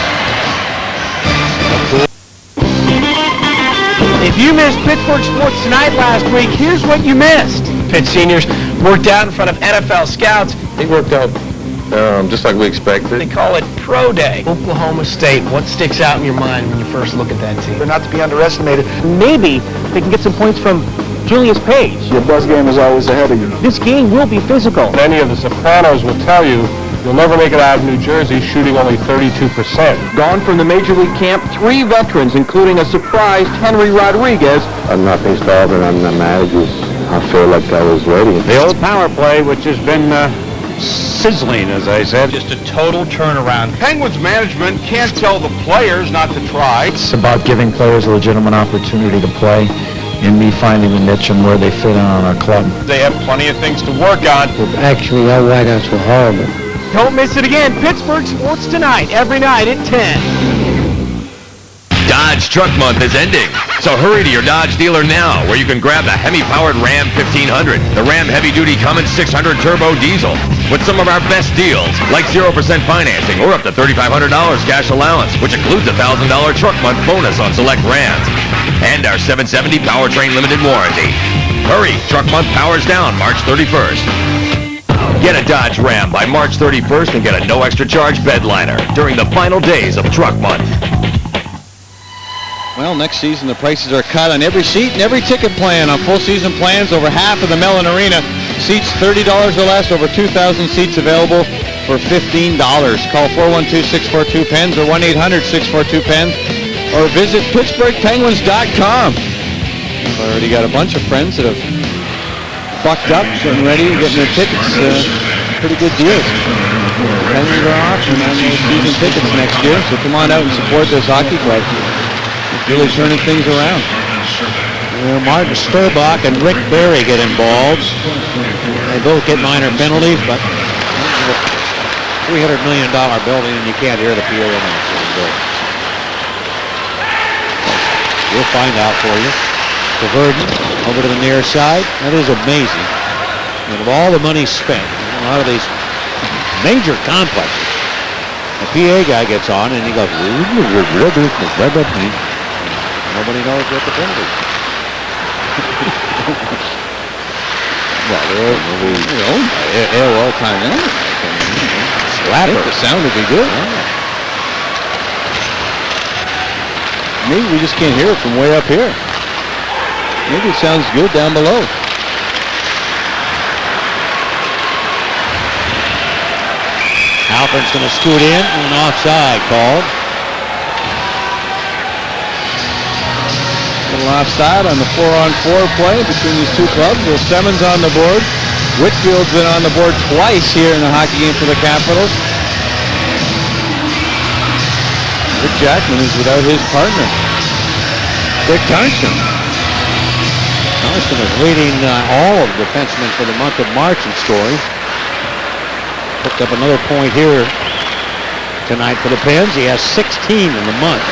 N: If you missed Pittsburgh Sports Tonight last week, here's what you missed. Pitt seniors worked out in front of NFL scouts.
F: They worked out just like we expected.
N: They call it Pro Day. Oklahoma State, what sticks out in your mind when you first look at that team?
J: They're not to be underestimated. Maybe they can get some points from Julius Page.
O: Your best game is always ahead of you.
J: This game will be physical.
O: Many of the Sopranos will tell you you'll never make it out of New Jersey shooting only 32%.
J: Gone from the Major League camp, 3 veterans, including a surprised Henry Rodriguez.
L: Nothing started on the marriages. I feel like I was ready.
B: The old power play, which has been sizzling, as I said.
N: Just a total turnaround.
P: Penguins management can't tell the players not to try.
O: It's about giving players a legitimate opportunity to play and me finding a niche and where they fit in on our club.
P: They have plenty of things to work on.
O: Actually, our whiteouts were horrible.
N: Don't miss it again. Pittsburgh Sports Tonight, every night at 10.
G: Dodge Truck Month is ending, so hurry to your Dodge dealer now, where you can grab the Hemi-powered Ram 1500, the Ram heavy-duty Cummins 600 turbo diesel, with some of our best deals, like 0% financing or up to $3,500 cash allowance, which includes a $1,000 Truck Month bonus on select Rams, and our 770 powertrain limited warranty. Hurry, Truck Month powers down March 31st. Get a Dodge Ram by March 31st and get a no extra charge bed liner during the final days of Truck Month.
C: Well, next season the prices are cut on every seat and every ticket plan. On full season plans, over half of the Mellon Arena. Seats $30 or less, over 2,000 seats available for $15. Call 412-642-PENS or 1-800-642-PENS or visit PittsburghPenguins.com. I've already got a bunch of friends that have bucked up, getting ready, getting their tickets. Pretty good deals. Penguins are offering on those season tickets next year, so come on out and support this hockey club. Really turning things around.
B: Martin Sturbach and Rick Berry get involved. They both get minor penalties, but $300 million building, and you can't hear the PA announcer. We'll find out for you. Verdon over to the near side. That is amazing. And of all the money spent, a lot of these major complexes, the PA guy gets on and he goes, nobody knows what the penalty is.
C: Well, they're owned by AOL Time Warner. I think the sound would be good. Maybe we just can't hear it from way up here. Maybe it sounds good down below.
B: Alfred's going to scoot in, and offside called.
C: A little offside on the 4-on-4 play between these two clubs. Will Simmons on the board. Whitfield's been on the board twice here in the hockey game for the Capitals. Rick Jackman is without his partner, Dick Tungsten.
B: Tungsten is leading all of the defensemen for the month of March in scoring. Picked up another point here tonight for the Pens. He has 16 in the month.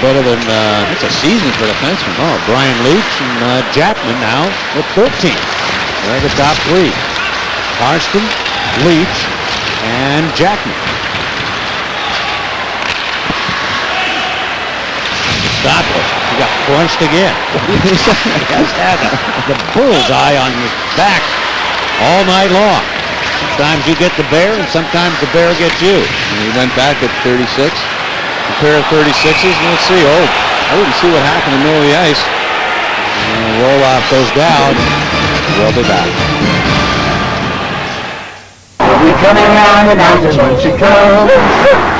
B: Better than
C: it's a season for defensemen.
B: Oh, Brian Leach and Jackman now with 13. They're the top 3. Karsten, Leach, and Jackman. Stockley, he got crunched again. He has had the bullseye on his back all night long. Sometimes you get the bear, and sometimes the bear gets you.
C: And he went back at 36. A pair of 36s, and let's see. Oh, I didn't see what happened in the middle of the ice.
B: And Roloff goes down. We'll be back.
E: She'll be coming around the mountain when she comes.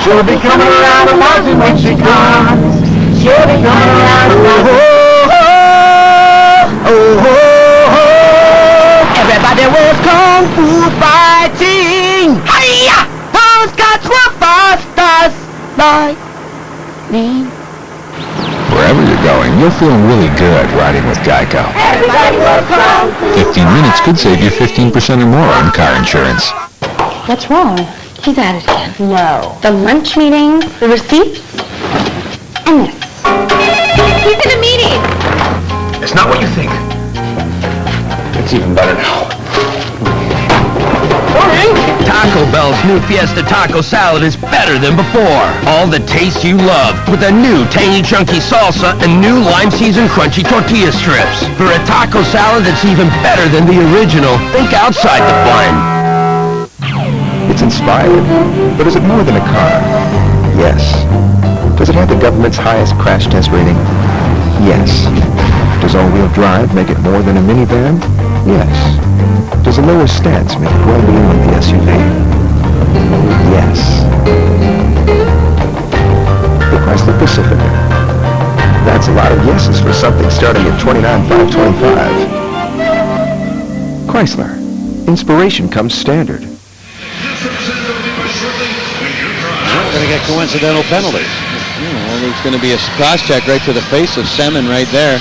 E: She'll be coming around the mountain when she comes. She'll be coming around the mountain. Oh, oh, oh, oh. Everybody was kung fu fighting. Hiya! Those guys were fast as lightning.
L: Wherever you're going,
K: You're feeling really good riding with Geico. 15 minutes could save you 15% or more on car insurance.
H: What's wrong? He's at it again. No. The lunch meeting, the receipts, and this. He's in a meeting.
I: It's not what you think.
K: It's even better now.
I: Taco Bell's new Fiesta Taco Salad is better than before. All the taste you love with a new tangy chunky salsa and new lime seasoned crunchy tortilla strips. For a taco salad that's even better than the original, think outside the bun.
K: It's inspired, but is it more than a car? Yes. Does it have the government's highest crash test rating? Yes. Does all-wheel drive make it more than a minivan? Yes. Does a lower stance make it well beyond the SUV? Yes. The Chrysler Pacifica. That's a lot of yeses for something starting at $29,525. Chrysler. Inspiration comes standard.
B: We're going to get coincidental penalties.
C: Well, there's going to be a cross-check right to the face of Semin right there.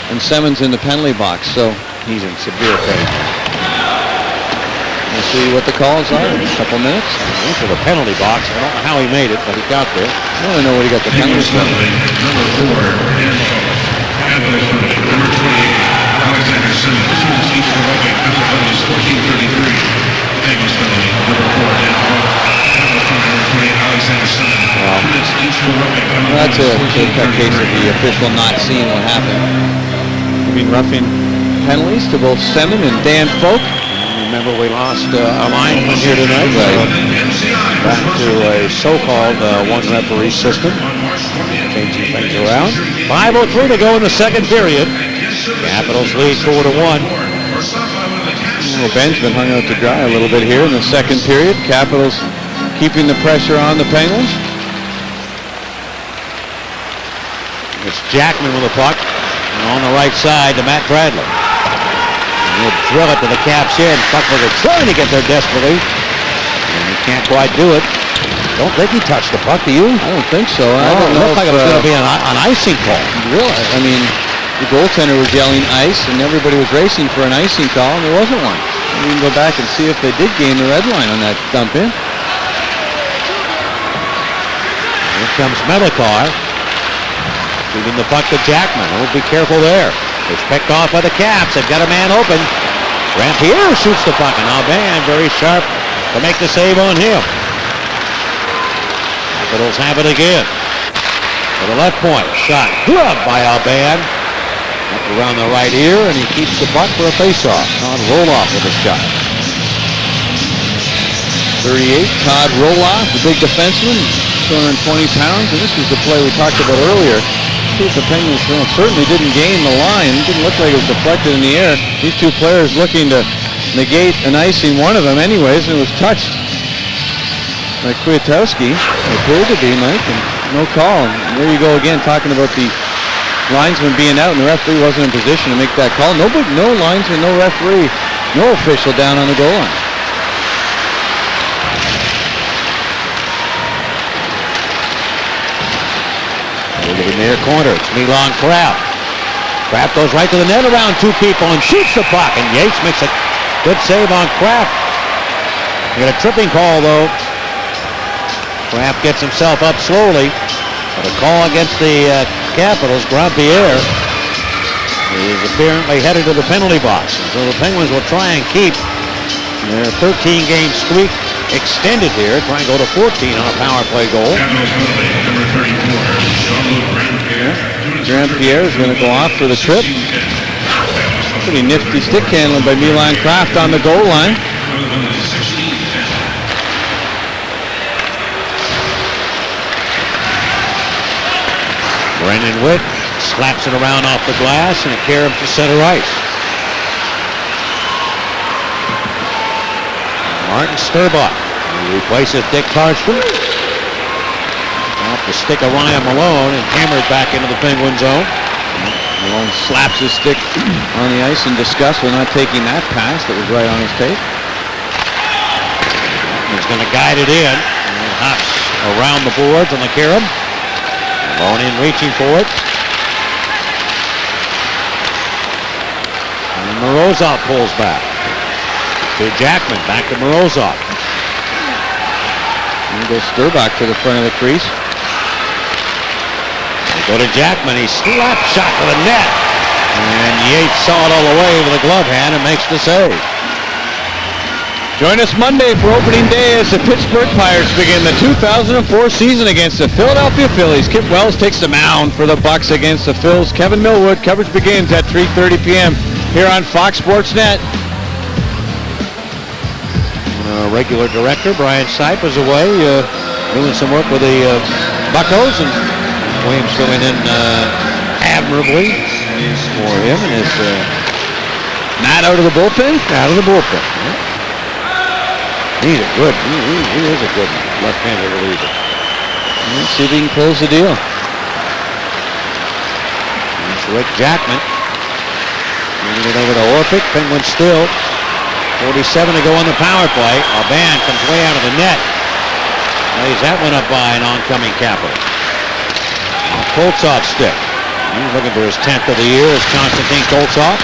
C: And Semin's in the penalty box, so
B: he's in severe pain.
C: We'll see what the calls are in a couple minutes.
B: Into the penalty box. I don't know how he made it, but he got there.
C: I want to know what he got the penalty from.
D: Number 4, Capital Punishment. Number 28, Alexander Simmons. East Roving, Pennsylvania's 1433. Penguins penalty. Number 4, Dan Hall. Capital Punishment. Number 28, Alexander Simmons.
C: That's a clear-cut case of the official not seeing what happened. I mean, roughing penalties to both Semin and Dan Folk.
B: Remember, we lost a lineman here tonight. Back to a so-called one-referee system. Changing things around. 5:03 to go in the second period. Capitals lead 4-1.
C: Well, Ben's been hung out to dry a little bit here in the second period. Capitals keeping the pressure on the Penguins.
B: It's Jackman with the puck. And on the right side to Matt Bradley. And he'll drill it to the Caps in. Buckler is trying to get there desperately. And he can't quite do it. Don't think he touched the puck, do you?
C: I don't think so. I don't
B: it
C: know
B: looked like it was going to be an icing call.
C: Really? I mean, the goaltender was yelling ice, and everybody was racing for an icing call, and there wasn't one. We can go back and see if they did gain the red line on that dump in.
B: Here comes Medikar. Shooting the puck to Jackman. Oh, be careful there. It's picked off by the Caps. They've got a man open. Rampierre shoots the puck, and Alban very sharp to make the save on him. Capitals have it again. To the left point. Shot. Glove by Alban. Up around the right ear, and he keeps the puck for a faceoff. Todd Roloff with a shot.
C: 38, Todd Roloff, the big defenseman, 220 pounds, and this was the play we talked about earlier. The Penguins certainly didn't gain the line. It didn't look like it was deflected in the air. These two players looking to negate an icing, one of them anyways, and it was touched by Kwiatkowski. It appeared to be, Mike, and no call. And there you go again, talking about the linesman being out, and the referee wasn't in position to make that call. No linesman, no referee, no official down on the goal line.
B: In the near corner, it's Milan Kraft. Kraft goes right to the net around two people and shoots the puck, and Yates makes a good save on Kraft. We got a tripping call, though. Kraft gets himself up slowly. But a call against the Capitals. Rampierre is apparently headed to the penalty box. So the Penguins will try and keep their 13-game streak extended here. Try and go to 14 on a power play goal.
C: Rampierre is going to go off for the trip. Pretty nifty stick handling by Milan Kraft on the goal line.
B: Brendan Witt slaps it around off the glass and carries to center ice. Martin Sturbach replaces Dick Karstrom. Off the stick of Ryan Malone and hammered back into the Penguin zone.
C: Malone slaps his stick on the ice in disgust for not taking that pass that was right on his tape.
B: He's going to guide it in. And hops around the boards on the carom. Malone in reaching for it. Morozov pulls back. To Jackman, back to Morozov.
C: And goes Sturbach to the front of the crease.
B: They go to Jackman. He slap shot to the net. And Yates saw it all the way with a glove hand and makes the save.
C: Join us Monday for opening day as the Pittsburgh Pirates begin the 2004 season against the Philadelphia Phillies. Kip Wells takes the mound for the Bucks against the Phils. Kevin Millwood. Coverage begins at 3:30 p.m. here on Fox Sports Net.
B: Regular director Brian Sipe is away doing some work with the Buccos, and Williams filling in admirably for him, and it's
C: Matt out of the bullpen?
B: Out of the bullpen. Yeah. He's a good, he is a good left-handed reliever.
C: Let's see if he can close the deal.
B: It's Rick Jackman. Moving it over to Orpik. Penguins still. 47 to go on the power play. Alban comes way out of the net. Lays that one up by an oncoming Capital. Koltsov stick. He's looking for his 10th of the year as Konstantin Koltsov.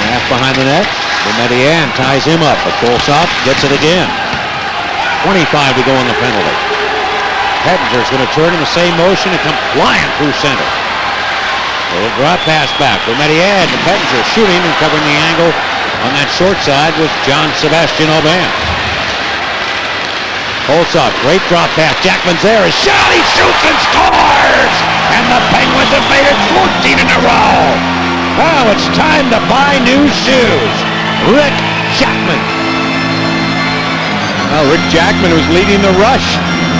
B: Half behind the net. Median ties him up, but Koltsov gets it again. 25 to go on the penalty. Pettinger's going to turn in the same motion and come flying through center. A little drop pass back. Median to Pettinger shooting and covering the angle on that short side was John Sebastian Aubin. Koltsov, great drop pass. Jackman's there. His shot, he shoots and scores! And the Penguins have made it 14 in a row. Now it's time to buy new shoes. Rick Jackman.
C: Well, Rick Jackman was leading the rush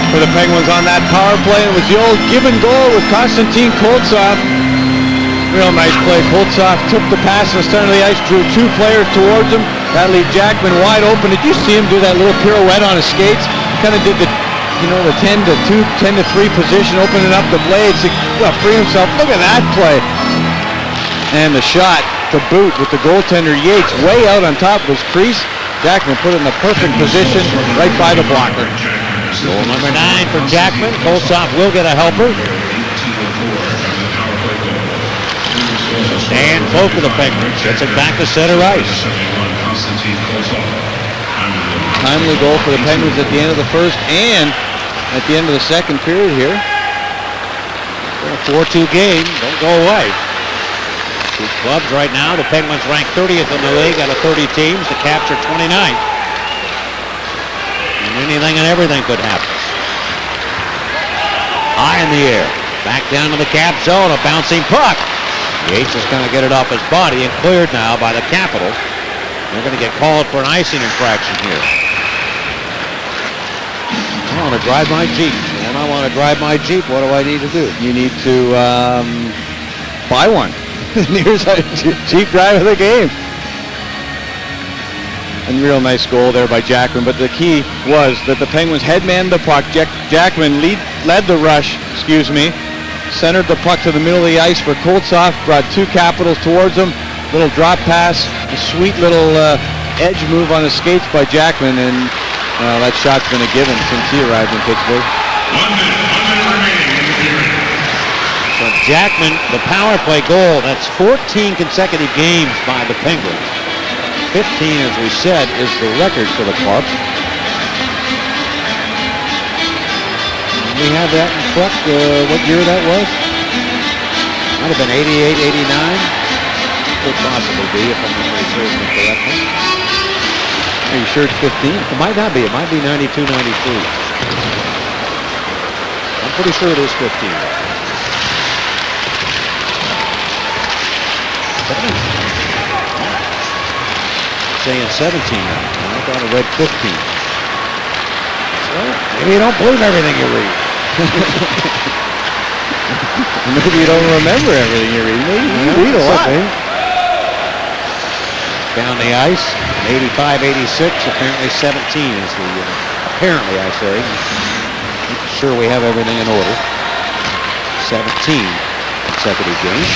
C: for the Penguins on that power play. It was the old give and go with Konstantin Koltsov. Real nice play. Koltsov took the pass at the center of the ice, drew two players towards him. That leave Jackman wide open. Did you see him do that little pirouette on his skates? Kind of did the 10 to 2, 10 to 3 position, opening up the blades to free himself. Look at that play. And the shot to boot with the goaltender Yates way out on top of his crease. Jackman put it in the perfect position right by the blocker.
B: Goal number 9 for Jackman. Koltsov will get a helper. Dan Folk of the Penguins gets it back to center ice.
C: Timely goal for the Penguins at the end of the first and at the end of the second period here.
B: A 4-2 game. Don't go away. Two clubs right now. The Penguins rank 30th in the league out of 30 teams. The Caps are 29th. And anything and everything could happen. High in the air. Back down to the Cap zone. A bouncing puck. Yates is going to get it off his body and cleared now by the Capitals. They're going to get called for an icing infraction here. I want to drive my Jeep. And I want to drive my Jeep. What do I need to do?
C: You need to buy one. Here's a Jeep drive of the game. And real nice goal there by Jackman. But the key was that the Penguins headmanned the puck. Jackman led the rush, centered the puck to the middle of the ice for Koltsov, brought two Capitals towards him. Little drop pass, a sweet little edge move on his skates by Jackman, and that shot's been a given since he arrived in Pittsburgh.
D: 1 minute remaining in the period.
B: So Jackman, the power play goal, that's 14 consecutive games by the Penguins. 15, as we said, is the record for the Carps. We have that in truck, what year that was? Might have been 88, 89. Could possibly be, if I'm memory serves me correctly.
C: Are you sure it's 15?
B: It might not be. It might be 92, 93. I'm pretty sure it is 15. Saying 17 now. I thought I read 15. Well, maybe you don't believe everything you read.
C: Maybe you don't remember everything you read. Maybe you read a lot.
B: Down the ice, 85, 86, apparently 17 is the, apparently I say. I'm sure we have everything in order. 17 consecutive games.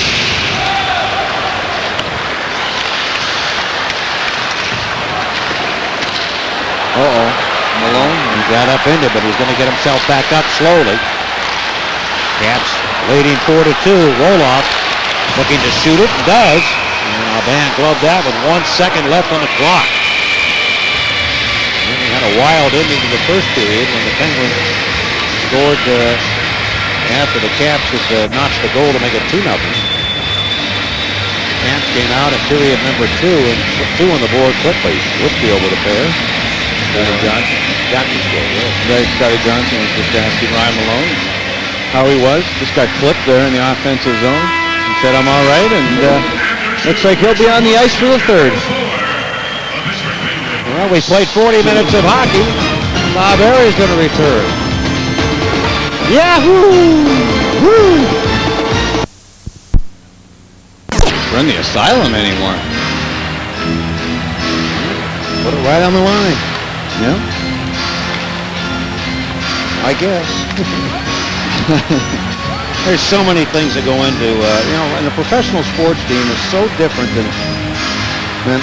B: Malone, he got up into it, but he's going to get himself back up slowly. Caps Leading 4-2. Roloff looking to shoot it. Does. And Alban gloved that with 1 second left on the clock. And we had a wild ending to the first period when the Penguins scored after the Caps had notched the goal to make it 2-0. Caps came out in period number 2 and put 2 on the board quickly. Whitfield with a pair. Johnson scored, yeah.
C: Right, Scotty Johnson was just asking Ryan Malone how he was. Just got clipped there in the offensive zone. He said, I'm all right, and looks like he'll be on the ice for the third.
B: Well, we played 40 minutes of hockey. Bob Airy's going to return. Yahoo! Woo!
C: Run the asylum anymore.
B: Put it right on the line.
C: Yeah.
B: I guess. There's so many things that go into, and a professional sports team is so different than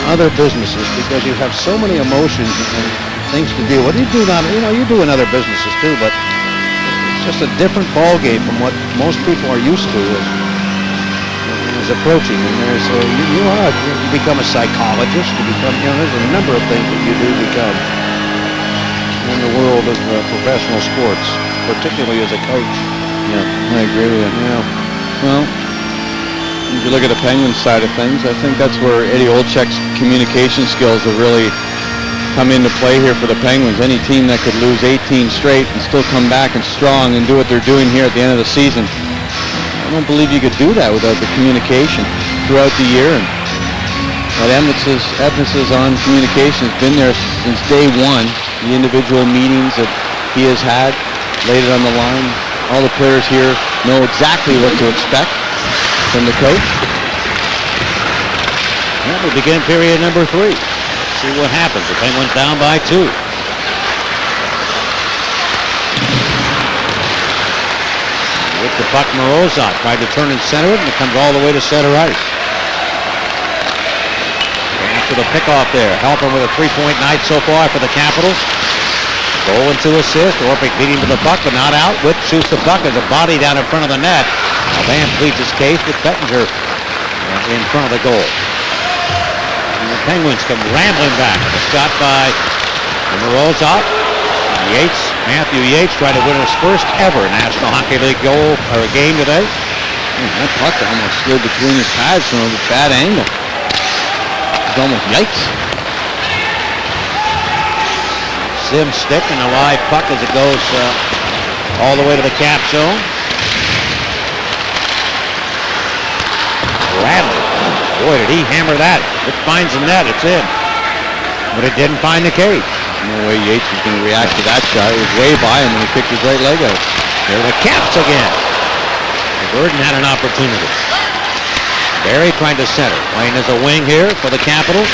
B: other businesses because you have so many emotions and things to deal with. You do in other businesses too, but it's just a different ball game from what most people are used to is approaching. And there's you become a psychologist. You become, there's a number of things that you do become in the world of professional sports, particularly as a coach.
C: Yeah, I agree with you.
B: Yeah.
C: Well, if you look at the Penguins side of things, I think that's where Eddie Olczyk's communication skills have really come into play here for the Penguins. Any team that could lose 18 straight and still come back and strong and do what they're doing here at the end of the season, I don't believe you could do that without the communication throughout the year. And that emphasis on communication has been there since day one. The individual meetings that he has had, laid it on the line. All the players here know exactly what to expect from the coach.
B: Well, we begin period number 3. See what happens. The Penguins down by 2. With the puck, Morozov tried to turn and center it, and it comes all the way to center ice. And after the pickoff there, helping with a 3-point night so far for the Capitals. Goal and 2 assists. Orpik beating to the puck, but not out. Witt shoots the puck. There's a body down in front of the net. Alban pleads his case with Bettinger in front of the goal. And the Penguins come rambling back. A shot by Morozov. Matthew Yates tried to win his first ever National Hockey League goal or a game today.
C: That puck almost slid between his pads from a bad angle. It's almost yikes.
B: Sim stick and a live puck as it goes all the way to the cap zone. Bradley. Boy, did he hammer that. It finds the net. It's in. But it didn't find the cage.
C: No way Yates was going to react to that shot. It was way by him when he kicked his right leg out.
B: Here are the Caps again. Burden had an opportunity. Barry trying to center. Playing as a wing here for the Capitals.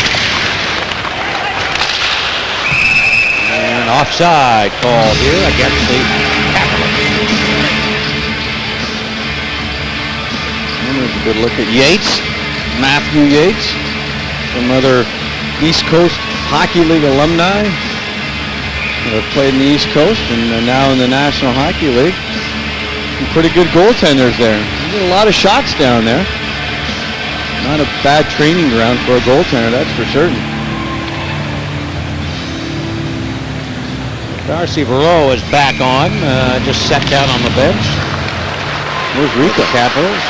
B: And offside call here against the Capitals.
C: And there's a good look at Yates. Matthew Yates. Some other East Coast Hockey League alumni that have played in the East Coast and are now in the National Hockey League. Some pretty good goaltenders there. You get a lot of shots down there. Not a bad training ground for a goaltender, that's for certain.
B: Darcy Verreau is back on, just sat down on the bench. Where's Rico? Capitals.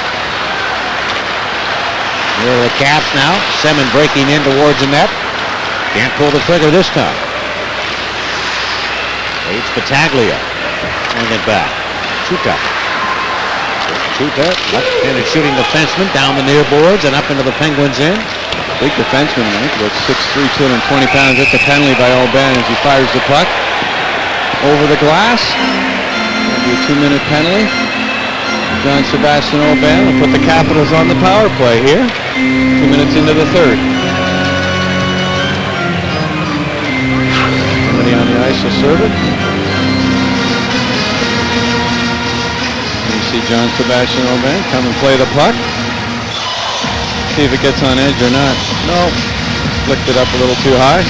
B: Here are the Caps now. Semin breaking in towards the net. Can't pull the trigger this time. It's Battaglia. And then back. Chuta. Left-handed shooting defenseman down the near boards and up into the Penguins' end.
C: Big defenseman, I think, about 6'3", 220 pounds. That's a penalty by Alban as he fires the puck over the glass. That'll be a 2-minute penalty. John Sebastian Alban will put the Capitals on the power play here. 2 minutes into the third. Somebody on the ice will serve it. You see John Sebastian Alban come and play the puck. See if it gets on edge or not. No. Flicked it up a little too high.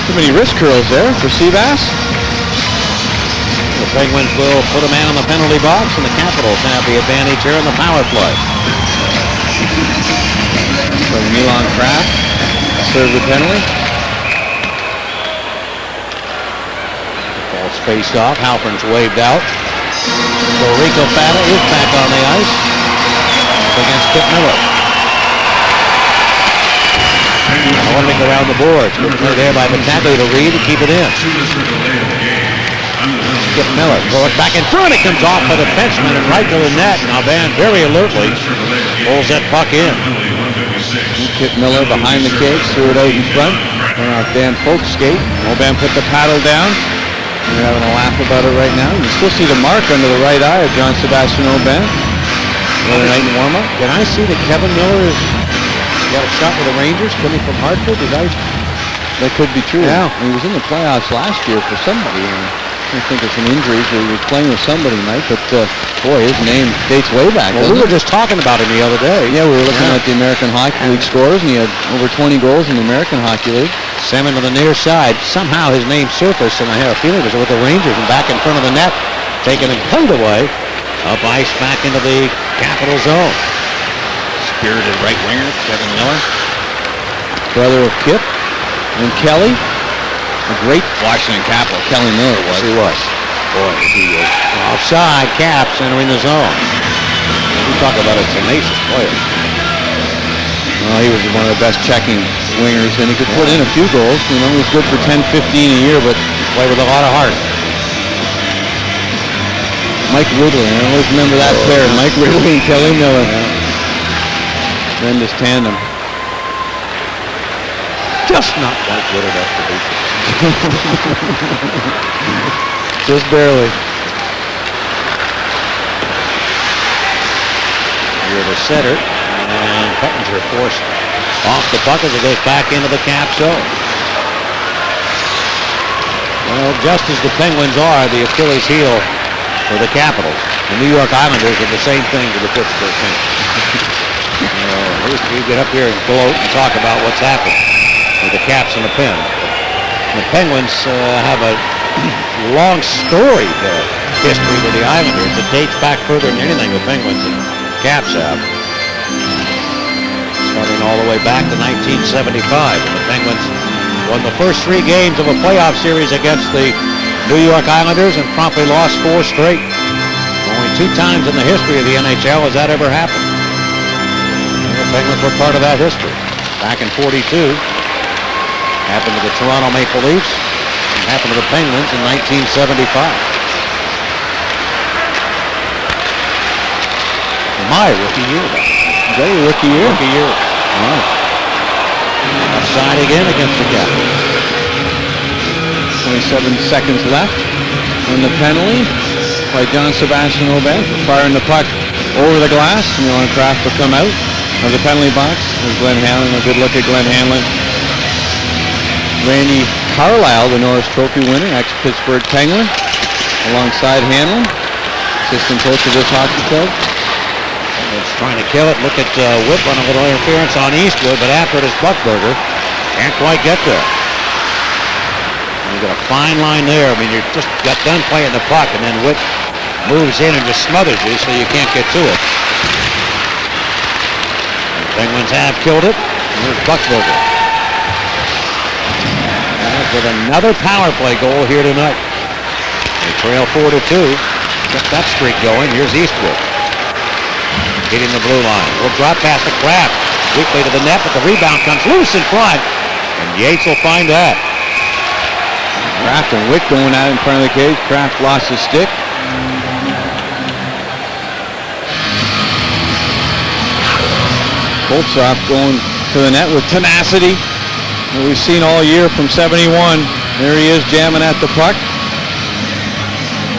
C: Too many wrist curls there for Seabass.
B: The Penguins will put a man on the penalty box, and the Capitals have the advantage here in the power play.
C: So Milan Kraft serves the penalty.
B: Ball's faced off. Halpern's waved out. So Rico Fata is back on the ice against Kip Miller. Warning around the boards. Good play there by Battaglia to Reed to keep it in. Kip Miller throw it back in front. It comes off the defenseman and right to the net. Now Van very alertly pulls that puck in.
C: Kip Miller behind the cage, threw it out in front. Went off Dan Folk's skate. Oban put the paddle down. They're having a laugh about it right now. You can still see the mark under the right eye of John Sebastian Oban. Another night in warm-up.
B: Did I see that Kevin Miller has got a shot with the Rangers coming from Hartford?
C: That could be true.
B: Yeah.
C: He was in the playoffs last year for somebody. I think it's an injury, so he was playing with somebody tonight, but boy, his name dates way back.
B: Well, we were just talking about him the other day.
C: Yeah, we were looking at the American Hockey League scores, and he had over 20 goals in the American Hockey League.
B: Salmon to the near side. Somehow his name surfaced, and I had a feeling it was with the Rangers, and back in front of the net, taken and pulled away. Up ice back into the Capital zone. Spirited right winger, Kevin Miller.
C: Brother of Kip and Kelly. A great Washington Capital, Kelly Miller was.
B: He was. Boy, he was offside. Caps entering the zone. We talk about a tenacious player.
C: Well, he was one of the best checking wingers, and he could put in a few goals. You know, he was good for 10, 15 a year, but
B: played with a lot of heart.
C: Mike Ridley, I always remember that pair, Mike Ridley and Kelly Miller. Tremendous tandem.
B: Just not quite good enough to be.
C: Just barely.
B: Here the center, and Pettinger forced off the puck as it goes back into the cap zone. Well, just as the Penguins are the Achilles heel for the Capitals, the New York Islanders are the same thing to the Pittsburgh Penguins. We get up here and gloat and talk about what's happened with the Caps and the Pens. The Penguins have a long storied history with the Islanders that dates back further than anything the Penguins and Caps have. Starting all the way back to 1975, when the Penguins won the first 3 games of a playoff series against the New York Islanders and promptly lost 4 straight. Only 2 times in the history of the NHL has that ever happened. And the Penguins were part of that history. Back in 42, happened to the Toronto Maple Leafs, and happened to the Penguins in 1975. My rookie year, though.
C: Is that your rookie year?
B: Rookie year. All right. Offside again against the Capitals.
C: 27 seconds left on the penalty by John Sebastian Oban for firing the puck over the glass. Milan Kraft will come out of the penalty box. There's Glenn Hanlon. A good look at Glenn Hanlon. Randy Carlyle, the Norris Trophy winner, ex-Pittsburgh Penguin, alongside Hanlon, assistant coach of this hockey club.
B: It's trying to kill it. Look at Whip on a little interference on Eastwood, but after it is Buckberger. Can't quite get there. You got a fine line there. I mean, you just got done playing the puck, and then Whip moves in and just smothers you, so you can't get to it. The Penguins have killed it. And here's Buckberger. With another power play goal here tonight. They trail 4-2. Kept that streak going. Here's Eastwood. Hitting the blue line. Will drop past the Kraft. Weakly to the net, but the rebound comes loose in front. And Yates will find that.
C: Kraft and Wick going out in front of the cage. Kraft lost his stick. Koltsov going to the net with tenacity that we've seen all year from 71. There he is jamming at the puck.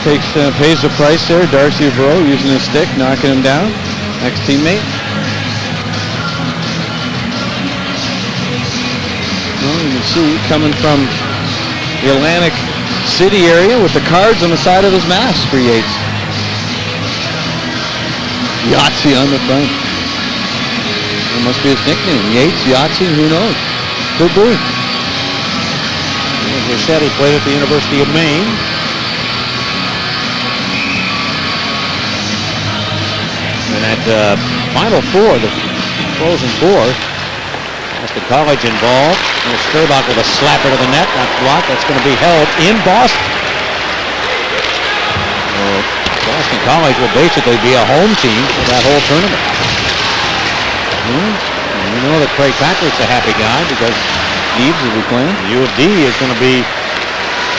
C: Pays the price there. Darcy Verreau using his stick, knocking him down. Next teammate. Well, you can see coming from the Atlantic City area with the cards on the side of his mask for Yates. Yahtzee on the front. That must be his nickname. Yates, Yahtzee, who knows? Could be.
B: As we said, he played at the University of Maine. Final four, the Frozen Four. Boston College involved. Sturbach with a slapper to the net. That block, that's going to be held in Boston. Boston College will basically be a home team for that whole tournament. And you know that Craig Patrick's a happy guy because Eves will be playing. U of D is going to be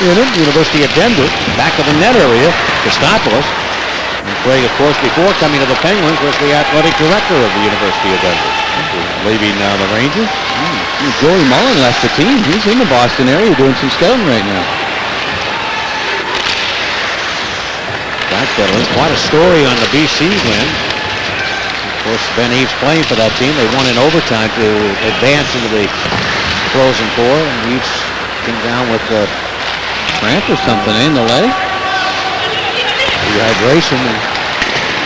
B: in it. University of Denver, back to the net area, Christopoulos. And Craig, of course, before coming to the Penguins, was the athletic director of the University of Denver. Leaving the Rangers.
C: Joey Mullen left the team. He's in the Boston area doing some scouting right now.
B: Backpedaling. Quite a story on the BC win. Of course, Ben Eves playing for that team. They won in overtime to advance into the Frozen Four. And Eves came down with a cramp or something in the leg. Dehydration. And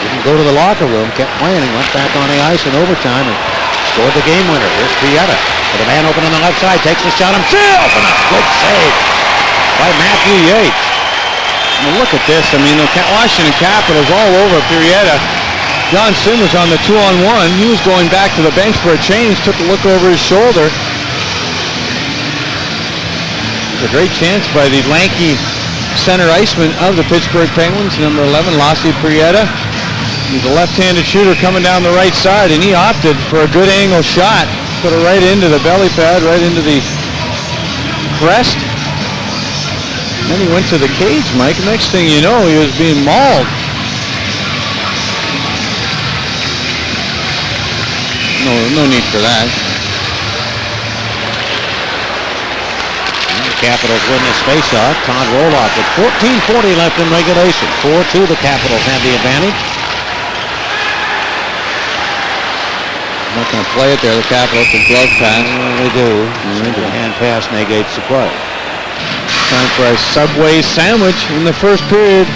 B: didn't go to the locker room. Kept playing and went back on the ice in overtime and scored the game winner. Here's Pieta. With a man open on the left side. Takes the shot himself. And a good save by Matthew Yates.
C: Well, look at this. I mean, the Washington Capitals all over Pieta. John Sim was on the 2-on-1. He was going back to the bench for a change. Took a look over his shoulder. A great chance by the lanky center iceman of the Pittsburgh Penguins, number 11, Lassi Pieta. He's a left-handed shooter coming down the right side, and he opted for a good angle shot. Put it right into the belly pad, right into the crest. And then he went to the cage, Mike. Next thing you know, he was being mauled. No need for that.
B: The Capitals win this faceoff. Todd Roloff with 14:40 left in regulation. 4-2, the Capitals have the advantage.
C: Not going to play it there. The Capitals can glove pass.
B: They do. The hand pass negates the play.
C: Time for a Subway sandwich in the first period.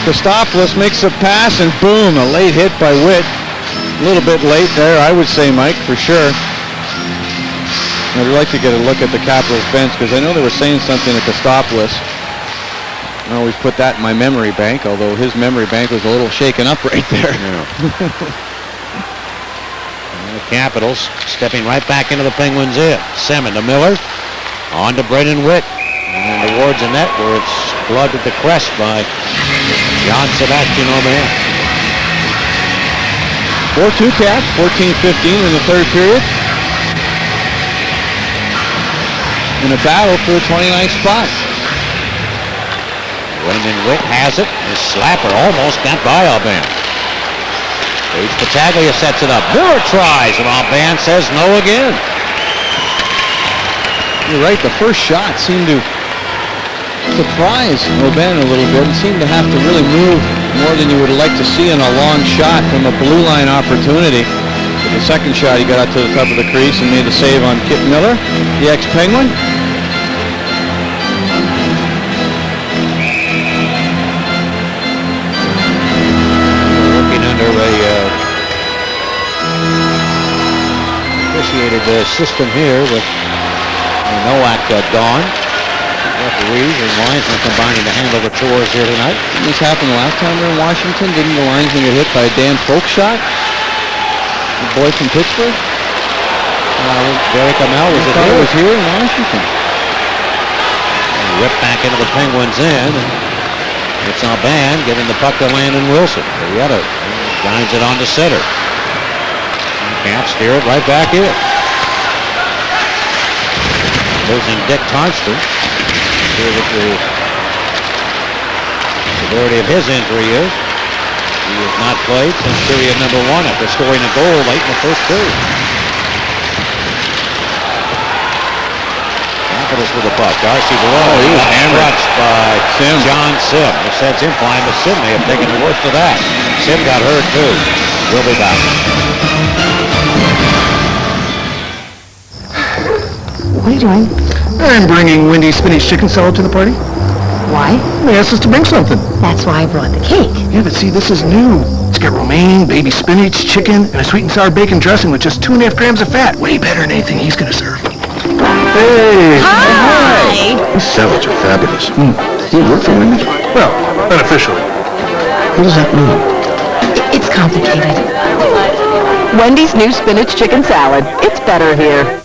C: Christopoulos makes a pass and boom, a late hit by Witt. A little bit late there, I would say, Mike, for sure. I'd like to get a look at the Capitals bench because I know they were saying something to Christopoulos. I always put that in my memory bank, although his memory bank was a little shaken up right there.
B: Yeah. The Capitals stepping right back into the Penguins' end. Semin to Miller. On to Brendan Witt. And towards the net where it's blood at the crest by John Sebastian Aubin.
C: 4-2 Caps, 14-15 in the third period. In a battle for the 29th spot.
B: Brendan Witt has it. His slapper almost got by Aubin. Paige Battaglia sets it up. Miller tries, and Aubin says no again.
C: You're right, the first shot seemed to surprise Aubin a little bit. He seemed to have to really move more than you would like to see in a long shot from a blue line opportunity. But the second shot, he got out to the top of the crease and made the save on Kip Miller, the ex-Penguin.
B: Looking under a officiated system here with Nowak gone. Referees and linesmen combining to handle the chores here tonight.
C: This happened last time we were in Washington. Didn't the linesman get hit by a Dan Polk shot? The boy from Pittsburgh?
B: Derek Amell was
C: here in Washington.
B: Ripped back into the Penguins' end. It's Aubin giving the puck to Landon Wilson. Marietta guides it on to center. Caps steer it right back in. Losing Dick Tonston. Here what the severity of his injury is. He has not played since period number 1 after scoring a goal late in the first period. Capitals with the puck. Darcy below.
C: He was hammered
B: by John Sim. This sends him flying, but Sim may have taken the worst of that. Sim got hurt too. We'll be back.
Q: What are you doing?
R: I'm bringing Wendy's spinach chicken salad to the party.
Q: Why?
R: They asked us to bring something.
Q: That's why I brought the cake.
R: Yeah, but see, this is new. It's got romaine, baby spinach, chicken, and a sweet and sour bacon dressing with just 2.5 grams of fat. Way better than anything he's gonna serve. Hey!
Q: Hi!
R: These salads are fabulous. Do you work for Wendy's? Well, unofficially. What does that mean?
Q: It's complicated.
M: Wendy's new spinach chicken salad. It's better here.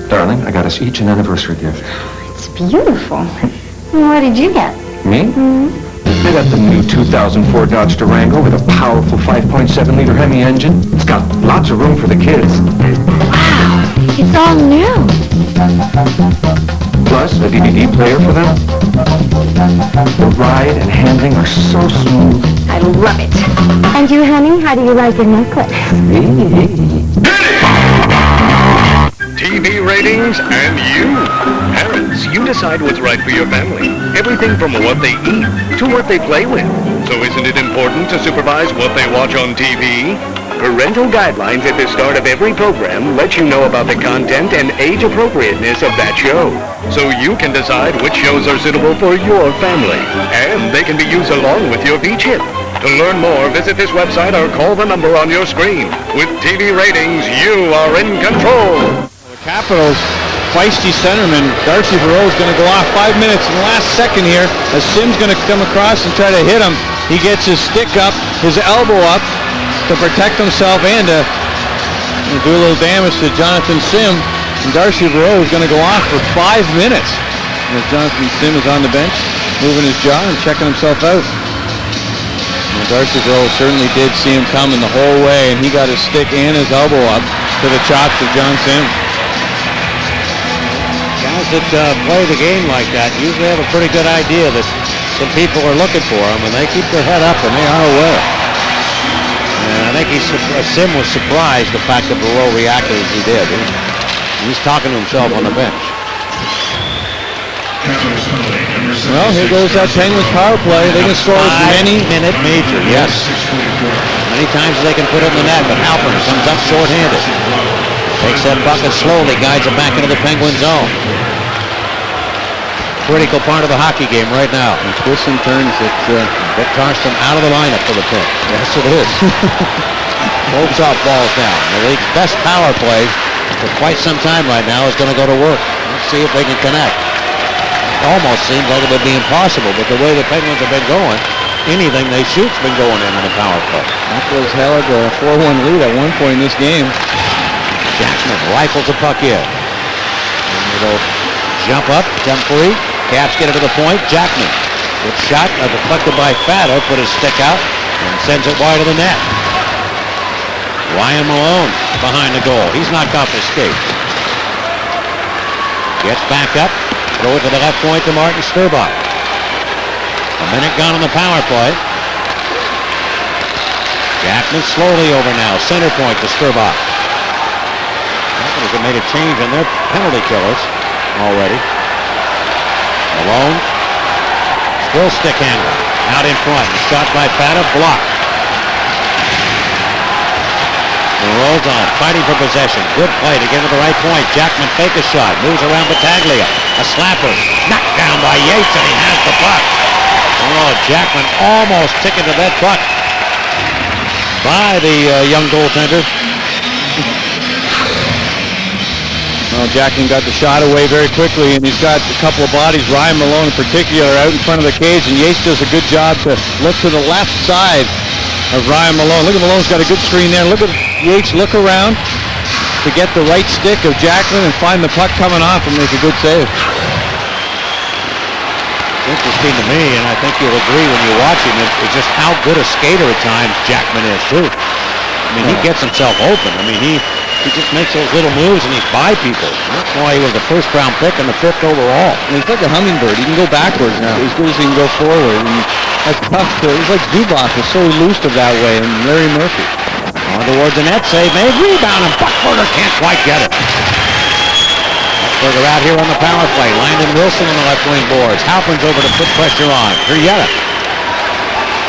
S: Darling, I got us each an anniversary gift.
H: It's beautiful. What did you get?
S: Me? I got the new 2004 Dodge Durango with a powerful 5.7-liter Hemi engine. It's got lots of room for the kids.
H: Wow, it's all new.
S: Plus, a DVD player for them. The ride and handling are so smooth.
H: I love it. And you, honey, how do you like your necklace?
F: TV ratings and you. Parents, you decide what's right for your family. Everything from what they eat to what they play with. So isn't it important to supervise what they watch on TV? Parental guidelines at the start of every program let you know about the content and age appropriateness of that show. So you can decide which shows are suitable for your family. And they can be used along with your V-chip. To learn more, visit this website or call the number on your screen. With TV ratings, you are in control.
C: Capitals, feisty centerman, Darcy Verreau is going to go off 5 minutes in the last second here as Sim's going to come across and try to hit him. He gets his stick up, his elbow up to protect himself and to do a little damage to Jonathan Sim. And Darcy Verreau is going to go off for 5 minutes as Jonathan Sim is on the bench, moving his jaw and checking himself out. And Darcy Verreau certainly did see him coming the whole way, and he got his stick and his elbow up to the chops of John Sim.
B: Guys that play the game like that usually have a pretty good idea that some people are looking for them, and they keep their head up, and they are aware. And I think Sim was surprised the fact that Verreau reacted as he did. He's talking to himself on the bench.
C: Well, here goes that Penguins power play. They can score as many.
B: 5-minute major, yes. Many times they can put it in the net, but Halpern comes up short-handed. Takes that bucket slowly, guides it back into the Penguin zone. Critical part of the hockey game right now.
C: And twists and turns it.
B: Vic Karsten out of the lineup for the pick. Yes, it is. Koltsov falls down. The league's best power play for quite some time right now is going to go to work. Let's see if they can connect. It almost seems like it would be impossible, but the way the Penguins have been going, anything they shoot's been going in the power play.
C: That was held a 4-1 lead at one point in this game.
B: Jackman rifles the puck in. And it'll jump up, jump free. Caps get it to the point. Jackman with shot deflected by Fado, put his stick out and sends it wide of the net. Ryan Malone behind the goal. He's knocked off his skate. Gets back up, throw it to the left point to Martin Sturbach. A minute gone on the power play. Jackman slowly over now, center point to Sturbach. They made a change in their penalty killers already. Malone, still stick handler, out in front. Shot by Fata, blocked. Rolls on, fighting for possession. Good play to get to the right point. Jackman fake a shot, moves around Battaglia. A slapper, knocked down by Yates, and he has the puck. Oh, Jackman almost ticketed that puck by the young goaltender.
C: Well, Jackman got the shot away very quickly, and he's got a couple of bodies, Ryan Malone in particular, out in front of the cage, and Yates does a good job to look to the left side of Ryan Malone. Look at Malone's got a good screen there. Look at Yates look around to get the right stick of Jackman and find the puck coming off and make a good save.
B: Interesting to me, and I think you'll agree when you watch him, is just how good a skater at times Jackman is, too. I mean, he gets himself open. I mean, he just makes those little moves, and he's by people. That's why he was the first-round pick and the 5th overall.
C: And he's like a hummingbird. He can go backwards now as good as he can go forward. And that's tough to... It's like Zubov is so elusive that way, and Larry Murphy.
B: On towards the net, save made, rebound, and Buckberger can't quite get it. Buckberger out here on the power play. Landon Wilson on the left wing boards. Halpern's over to put pressure on. Perrietta.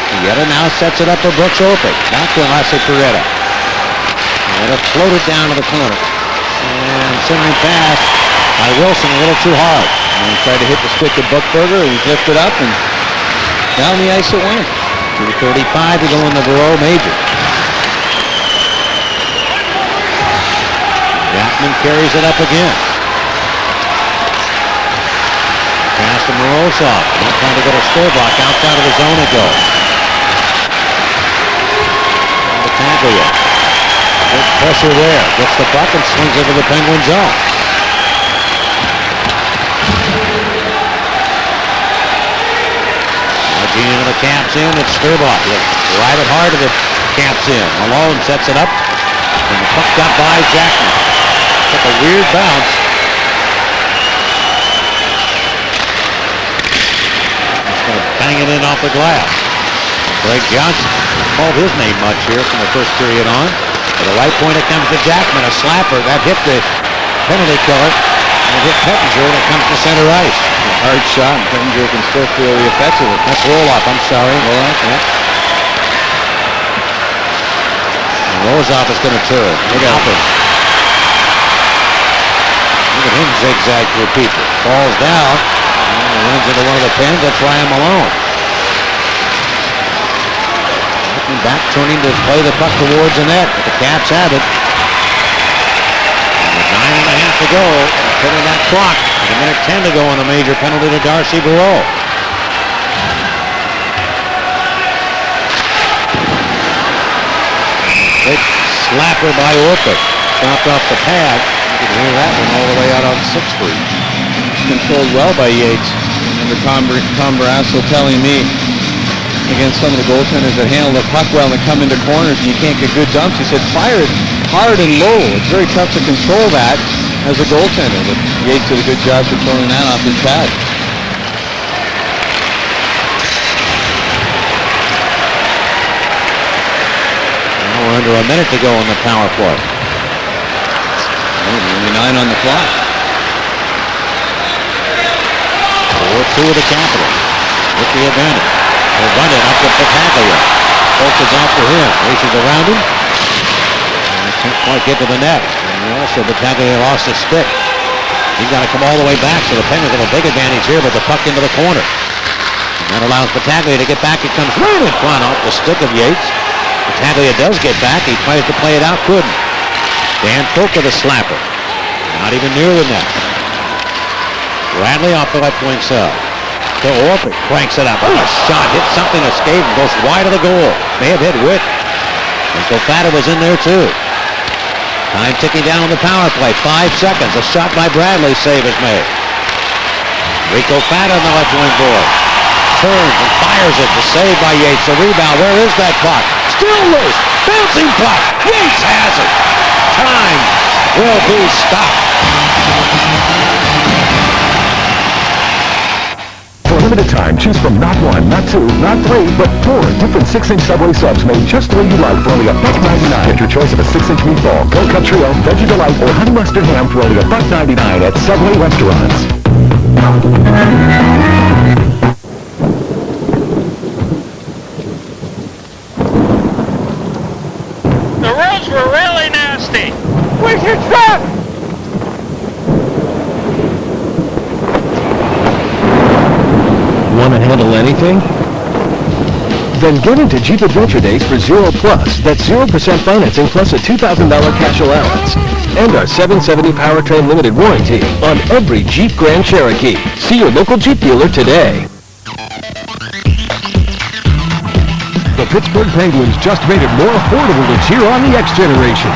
B: Perrietta now sets it up for Brooks Orpik. Back to Lasse Perrietta. And it'll float it down to the corner. And centering pass by Wilson a little too hard.
C: And he tried to hit the stick of Buckberger, and he's lifted up, and down the ice it went.
B: 2:35 to go in the Verreau major. Jackman carries it up again. Pass to Morozov. Not trying to go to Sturbach. Outside of the zone it goes. pressure there. Gets the puck and swings into the Penguin zone. Margina to the Caps in. It's Sturbach. Right at hard of the Caps in. Malone sets it up. And the puck got by Jackman. Took a weird bounce. He's going to bang it in off the glass. Greg Johnson called his name much here from the first period on. To the right point it comes to Jackman, a slapper. That hit the penalty killer. And it hit Pettinger and it comes to center ice.
C: A hard shot and Pettinger can still feel the effects of it.
B: That's Roloff, I'm sorry. Roloff, yeah. And Roloff is going to turn. Look out. Look at him zigzag through people. Falls down. And runs into one of the pins. That's Ryan Malone. Back turning to play the puck towards the net. But the Caps have it. And with 9.5 to go. Turning that clock. With a minute 10 to go on a major penalty to Darcy Barreau. Big slapper by Orpik. Dropped off the pad. You can hear that one all the way out on 6th Street.
C: Controlled well by Yates. Remember Tom Barrasso telling me against some of the goaltenders that handle the puck well and come into corners and you can't get good dumps. He said fire it hard and low. It's very tough to control that as a goaltender. But Yates did a good job controlling that off his pad.
B: Now we're under a minute to go on the power play.
C: Only 9 on the clock.
B: 4-2 of the Capitals with the advantage. They're running up to Battaglia. Folks is after him. Races around him. And he can't quite get to the net. And also Battaglia lost his stick. He's got to come all the way back, so the Penguins have a big advantage here with the puck into the corner. And that allows Battaglia to get back. It comes right in front off the stick of Yates. Battaglia does get back. He tries to play it out, couldn't. Dan Folk with a slapper. Not even near the net. Bradley off the left wing side. To Orpik, cranks it up. Oh, a shot, hits something, escaped, and goes wide of the goal. May have hit Witt. And Kofata was in there too. Time ticking down on the power play. 5 seconds. A shot by Bradley. Save is made. Rico Fata on the left wing board. Turns and fires it. The save by Yates. The rebound. Where is that puck? Still loose. Bouncing puck. Yates has it. Time will be stopped.
K: For a limited time, choose from not 1, not 2, not 3, but 4 different 6-inch Subway subs made just the way you like for only $1.99. Get your choice of a 6-inch meatball, Gold Cup Trio, Veggie Delight, or Honey Mustard Ham for only $1.99 at Subway restaurants.
T: The roads were really nasty.
E: Where's your truck?
S: Want to handle anything? Then get into Jeep Adventure Days for 0+. That's 0% financing plus a $2,000 cash allowance. And our 770 powertrain limited warranty on every Jeep Grand Cherokee. See your local Jeep dealer today.
K: The Pittsburgh Penguins just made it more affordable to cheer on the X generation.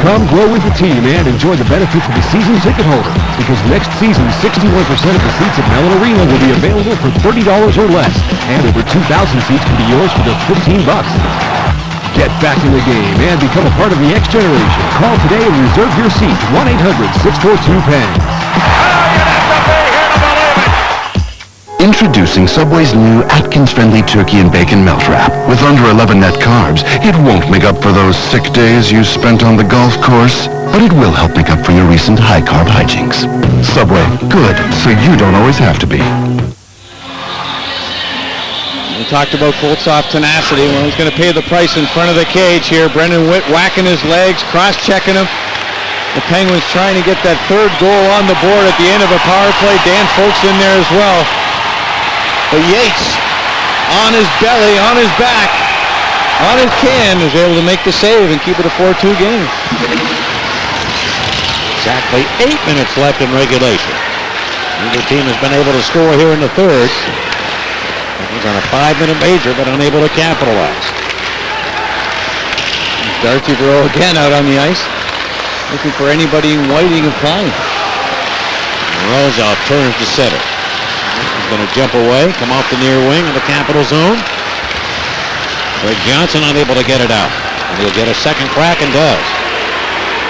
K: Come grow with the team and enjoy the benefits of the season ticket holder, because next season 61% of the seats at Mellon Arena will be available for $30 or less, and over 2,000 seats can be yours for just $15. Get back in the game and become a part of the X generation. Call today and reserve your seat. 1-800-642-PENS.
L: Introducing Subway's new Atkins-friendly turkey and bacon melt wrap. With under 11 net carbs, it won't make up for those sick days you spent on the golf course, but it will help make up for your recent high-carb hijinks. Subway, good, so you don't always have to be.
C: We talked about Koltsov tenacity. Well, he's going to pay the price in front of the cage here. Brendan Witt whacking his legs, cross-checking him. The Penguins trying to get that third goal on the board at the end of a power play. Dan Folks in there as well. But Yates, on his belly, on his back, on his can, is able to make the save and keep it a 4-2 game.
B: Exactly 8 minutes left in regulation. Neither team has been able to score here in the third. He's on a 5-minute major, but unable to capitalize.
C: Darcy Burrow again out on the ice. Looking for anybody in white he can find.
B: Morozov turns to center. He's going to jump away, come off the near wing of the Capital zone. Greg Johnson unable to get it out. And he'll get a second crack and does.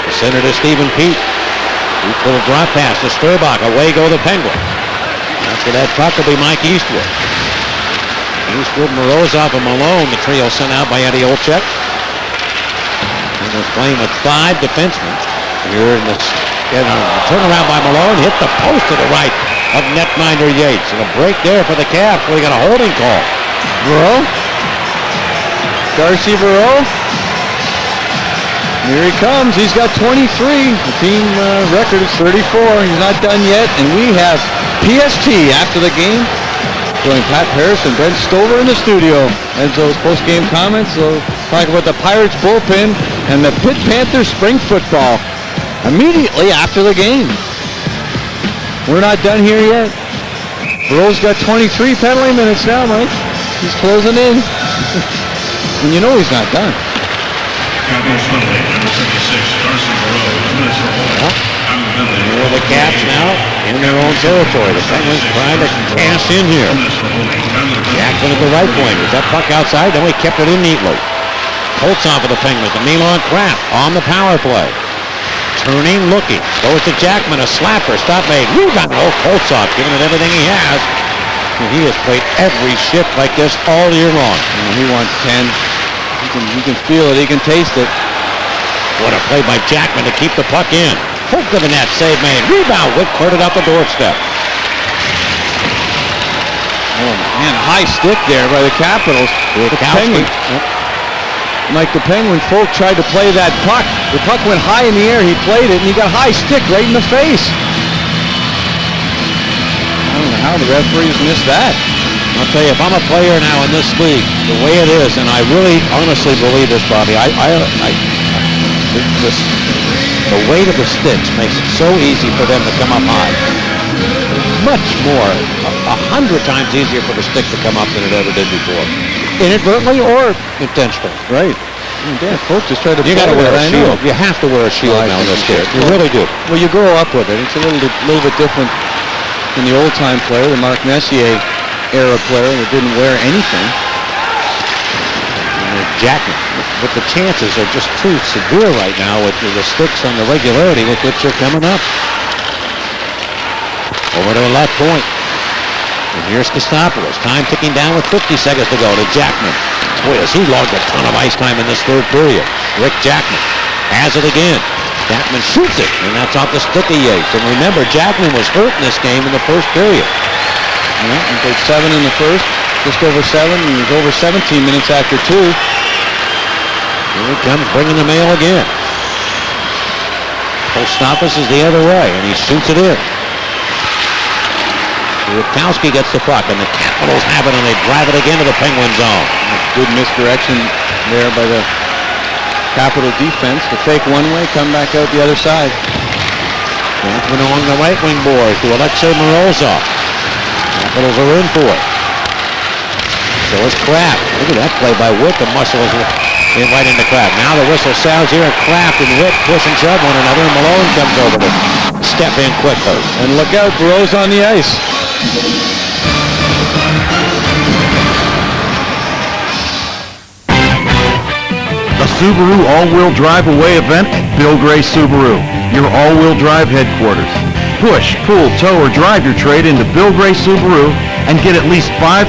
B: The center to Stephen Pete. Pete little drop pass to Sturbach. Away go the Penguins. After that puck will be Mike Eastwood. Eastwood, Morozov, and Malone, the trio sent out by Eddie Olczyk. And they're playing with 5 defensemen. Here in the turnaround by Malone, hit the post to the right of netminder Yates. And a break there for the Caps. We got a holding call.
C: Burrow. Darcy Burrow. Here he comes. He's got 23. The team record is 34. He's not done yet. And we have PST after the game. Join Pat Harris and Brent Stover in the studio. As those post-game comments, they'll talk about the Pirates bullpen and the Pitt Panthers spring football immediately after the game. We're not done here yet. Burrow's got 23 penalty minutes now, Mike. He's closing in. And you know he's not done.
B: Here are the Caps now in their own territory. The Penguins trying to cash in here. Jackson at the right point. Is that puck outside? Then we kept it in neatly. Koltsov of the Penguins. And Milan Kraft on the power play. Turning, looking. Goes to Jackman. A slapper. Stop made. Rebound. Oh, Koltsov giving it everything he has. And he has played every shift like this all year long.
C: And he wants 10. You can feel it. He can taste it.
B: What a play by Jackman to keep the puck in. Hook to the net. Save made. Rebound. Wick cleared it out the doorstep.
C: Oh, man. High stick there by the Capitals. The Penguins. Like the Penguin folk tried to play that puck. The puck went high in the air. He played it, and he got high stick right in the face. I don't know how the referees missed that.
B: I'll tell you, if I'm a player now in this league, the way it is, and I really honestly believe this, Bobby, the weight of the sticks makes it so easy for them to come up high. Much more, 100 times easier for the stick to come up than it ever did before. Inadvertently or intentionally.
C: Right. Yeah, folks just try to.
B: You got to wear a shield. You have to wear a shield now in this game. You really do.
C: Well, you grow up with it. It's a little bit different than the old-time player, the Mark Messier era player that didn't wear anything.
B: Jackman, but the chances are just too severe right now with the sticks on the regularity with which they're coming up. Over to the left point. And here's Kostopoulos. Time ticking down with 50 seconds to go to Jackman. Boy, has he logged a ton of ice time in this third period. Rick Jackman has it again. Jackman shoots it, and that's off the stick of Yates. And remember, Jackman was hurt in this game in the first period.
C: Yeah, he played 7 in the first, just over 7, and he was over 17 minutes after 2.
B: Here he comes, bringing the mail again. Kostopoulos is the other way, and he shoots it in. Rutkowski gets the puck, and the Capitals have it, and they drive it again to the Penguin zone.
C: Good misdirection there by the Capital defense to fake one way, come back out the other side.
B: Defenseman along the right wing boards to Alexei Morozov. Capitals are in for it. So is Kraft. Look at that play by Witt. The muscle is in right into Kraft. Now the whistle sounds here, and Kraft and Witt push and shove one another, and Malone comes over to step in quickly.
C: And look out, Burrow's on the ice.
U: A Subaru all-wheel drive away event at Bill Gray Subaru, your all-wheel drive headquarters. Push, pull, tow, or drive your trade into Bill Gray Subaru and get at least $5,000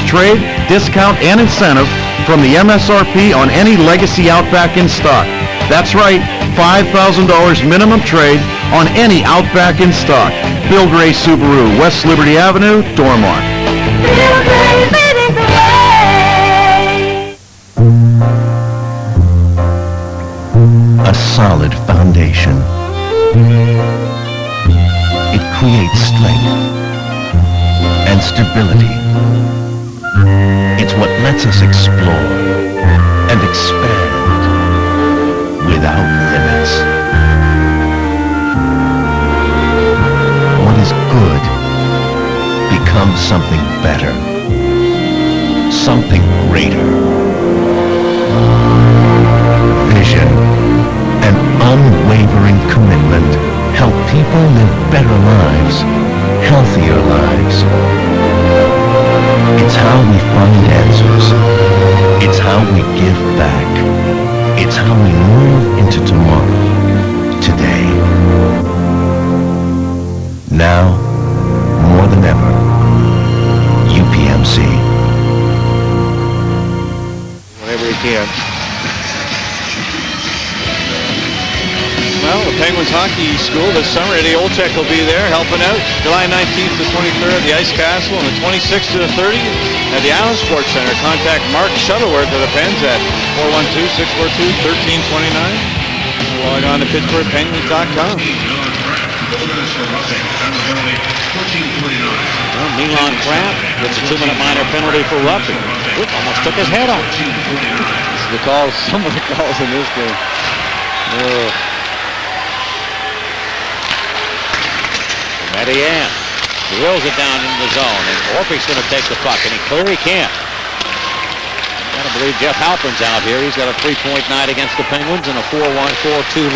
U: trade, discount, and incentive from the MSRP on any Legacy Outback in stock. That's right, $5,000 minimum trade on any Outback in stock. Bill Gray Subaru, West Liberty Avenue, Dormar.
E: Bill Gray leading the way.
I: A solid foundation. It creates strength and stability. It's what lets us explore and expand without limits. What is good becomes something better, something greater.
A: we give back. It's how we move into tomorrow, today. Now, more than ever, UPMC.
C: Whenever he can. Well, the Penguins Hockey School this summer, Eddie Olczyk will be there helping out. July 19th to 23rd at the Ice Castle, and the 26th to the 30th at the Allen Sports Center. Contact Mark Shuttleworth of the Pens at 412-642-1329. Log on to PittsburghPenguins.com. Well, Milan Kraft gets a 2-minute minor penalty for roughing. Almost took his head off. The calls, some of the calls in this game. Median drills it down into the zone, and Orpik's going to take the puck, and he clearly can't. Got to believe Jeff Halpern's out here. He's got a 3-point night against the Penguins and a 4-2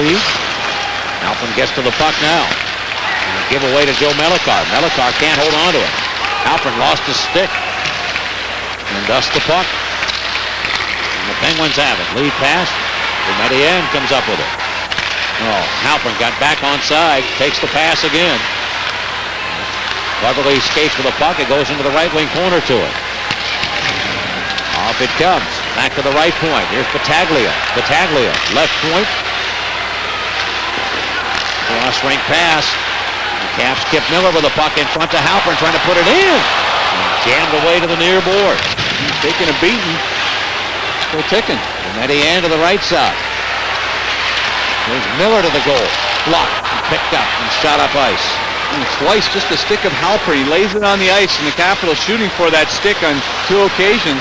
C: lead. Halpern gets to the puck now. And a give away to Joe Melikar. Melikar can't hold on to it. Halpern lost his stick and dusts the puck. And the Penguins have it. Lead pass. Median comes up with it. Oh, Halpern got back onside, takes the pass again. Cleverly skates with the puck. It goes into the right wing corner to it. Off it comes. Back to the right point. Here's Battaglia. Battaglia, left point. Cross rink pass. The Caps Kip Miller with the puck in front to Halpern, trying to put it in. Jammed away to the near board. He's taking a beating. Still ticking. And at the end to the right side. There's Miller to the goal. Blocked, picked up, and shot up ice. And twice just a stick of Halpern. He lays it on the ice, and the Capitals shooting for that stick on 2 occasions.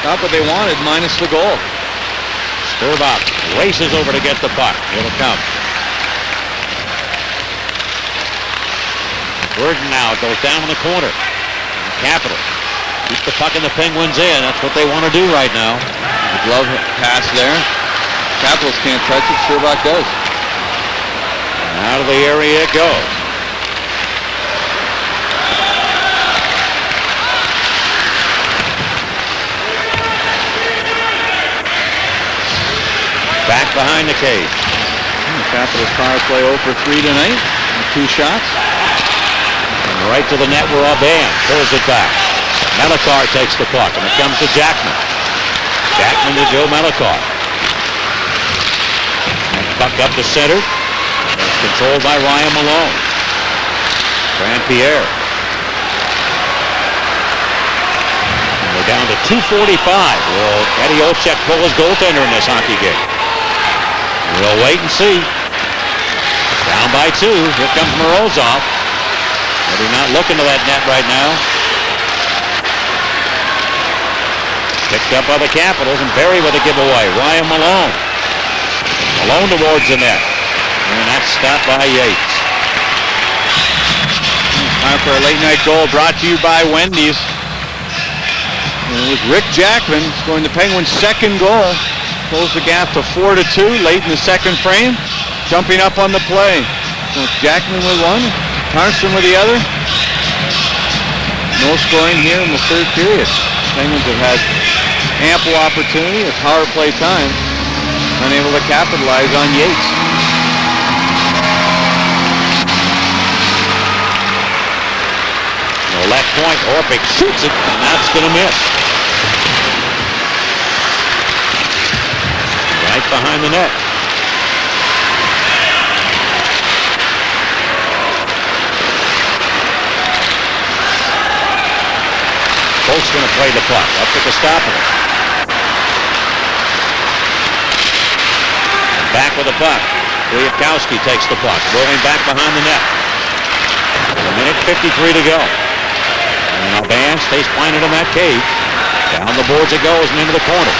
C: Got what they wanted, minus the goal. Sturbach races over to get the puck. It'll come. Burden now goes down in the corner. The Capitals keep the puck in the Penguins in. That's what they want to do right now. The glove pass there. Capitals can't touch it. Sturbach does. And out of the area it goes. Back behind the cage. The Capitals power play 0 for 3 tonight. 2 shots. And right to the net where Aubin pulls it back. Melikar takes the puck, and it comes to Jackman. Jackman to Joe Melikar. Puck up to center. It's controlled by Ryan Malone. Grandpierre. And we're down to 2:45. Will Eddie Olczyk pull his goaltender in this hockey game? We'll wait and see. Down by 2. Here comes Morozov. Maybe not looking to that net right now. Picked up by the Capitals, and Barry with a giveaway. Ryan Malone. Malone towards the net. And that's stopped by Yates. Time for a late night goal brought to you by Wendy's. And it was Rick Jackman scoring the Penguins' second goal. Close the gap to 4-2 late in the second frame. Jumping up on the play. So Jackman with one, Carson with the other. No scoring here in the third period. Penguins have had ample opportunity at power play time. Unable to capitalize on Yates. The left point, Orpik shoots it, and that's going to miss. Right behind the net. Colt's going to play the puck. Up to Kostopoulos. Back with the puck. Kwiatkowski takes the puck. Rolling back behind the net. 1:53 to go. And Aubin stays planted in that cage. Down the boards it goes and into the corner.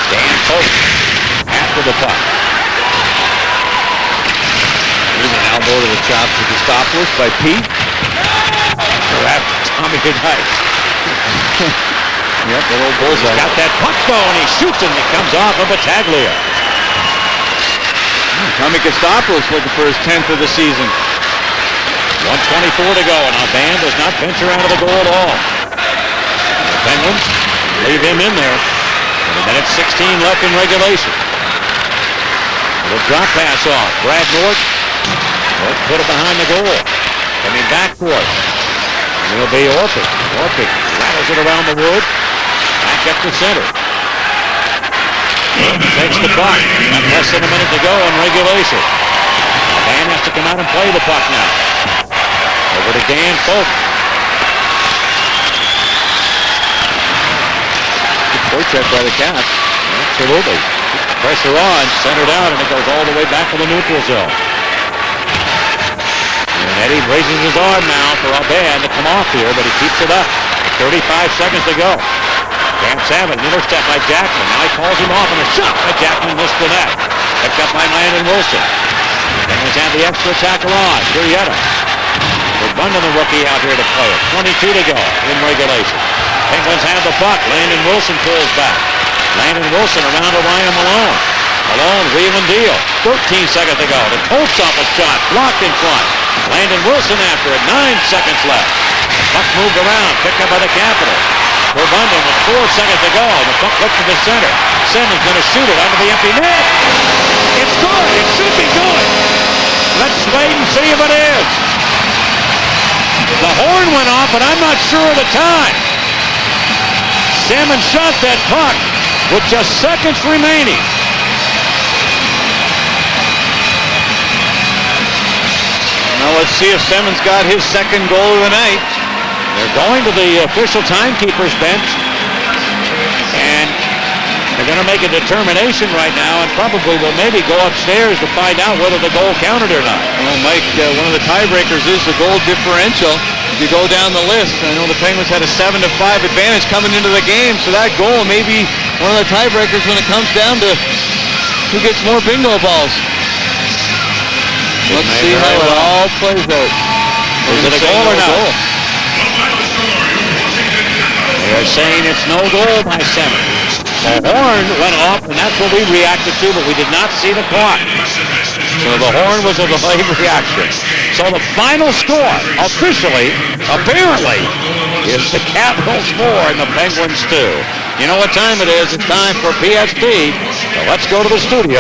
C: Dan Colt after the puck. Here's an elbow to the chops to Kostopoulos by Pete. After Tommy Goodnight. Yep, the little bullseye. He's got that puck though, and he shoots it, and it comes off of Battaglia. Tommy Kostopoulos looking for his 10th of the season. 1:24 to go, and Aubin does not venture out of the goal at all. The Penguins leave him in there. And a minute
B: 1:16 left in regulation. Little drop pass off. Brad Norton. Put it behind the goal. Coming back for it. It'll be Orpik. Orpik rattles it around the wood. Back up to center. Takes the puck. Got less than a minute to go in regulation. Dan has to come out and play the puck now. Over to Dan Folk. Good forecheck by the Cats. Absolutely. Pressure on, centered out, and it goes all the way back to the neutral zone. And Eddie raises his arm now for Alban to come off here, but he keeps it up. 35 seconds to go. Cats have it. An intercept by Jackman. Now he calls him off, and a shot by Jackman missed the net. Picked up by Landon Wilson. Penguins have the extra tackle on. Gurrieta. We're bundling the rookie out here to play it. 22 to go in regulation. Penguins have the puck. Landon Wilson pulls back. Landon Wilson around to Ryan Malone. Malone, wheel and deal. 13 seconds to go. The Koltsov a shot. Blocked in front. Landon Wilson after it. 9 seconds left. The puck moved around. Picked up by the Capitals. Verbundum with 4 seconds to go. The puck looks to the center. Simmons going to shoot it under the empty net. It's good. It should be good. Let's wait and see if it is. The horn went off, but I'm not sure of the time. Simmons shot that puck with just seconds remaining.
C: Now let's see if Simmons got his second goal of the night.
B: They're going to the official timekeeper's bench, and they're going to make a determination right now, and probably will maybe go upstairs to find out whether the goal counted or not.
C: Well, Mike, one of the tiebreakers is the goal differential. If you go down the list, I know the Penguins had a 7-5 advantage coming into the game, so that goal may be one of the tiebreakers when it comes down to who gets more bingo balls. Let's see how it all plays out.
B: Is it a goal or not? They're saying it's no goal by Simmons. The horn went off, and that's what we reacted to, but we did not see the clock. So the horn was a delayed reaction. So the final score, officially, apparently, is the Capitals 4 and the Penguins 2. You know what time it is? It's time for PSP. So let's go to the studio.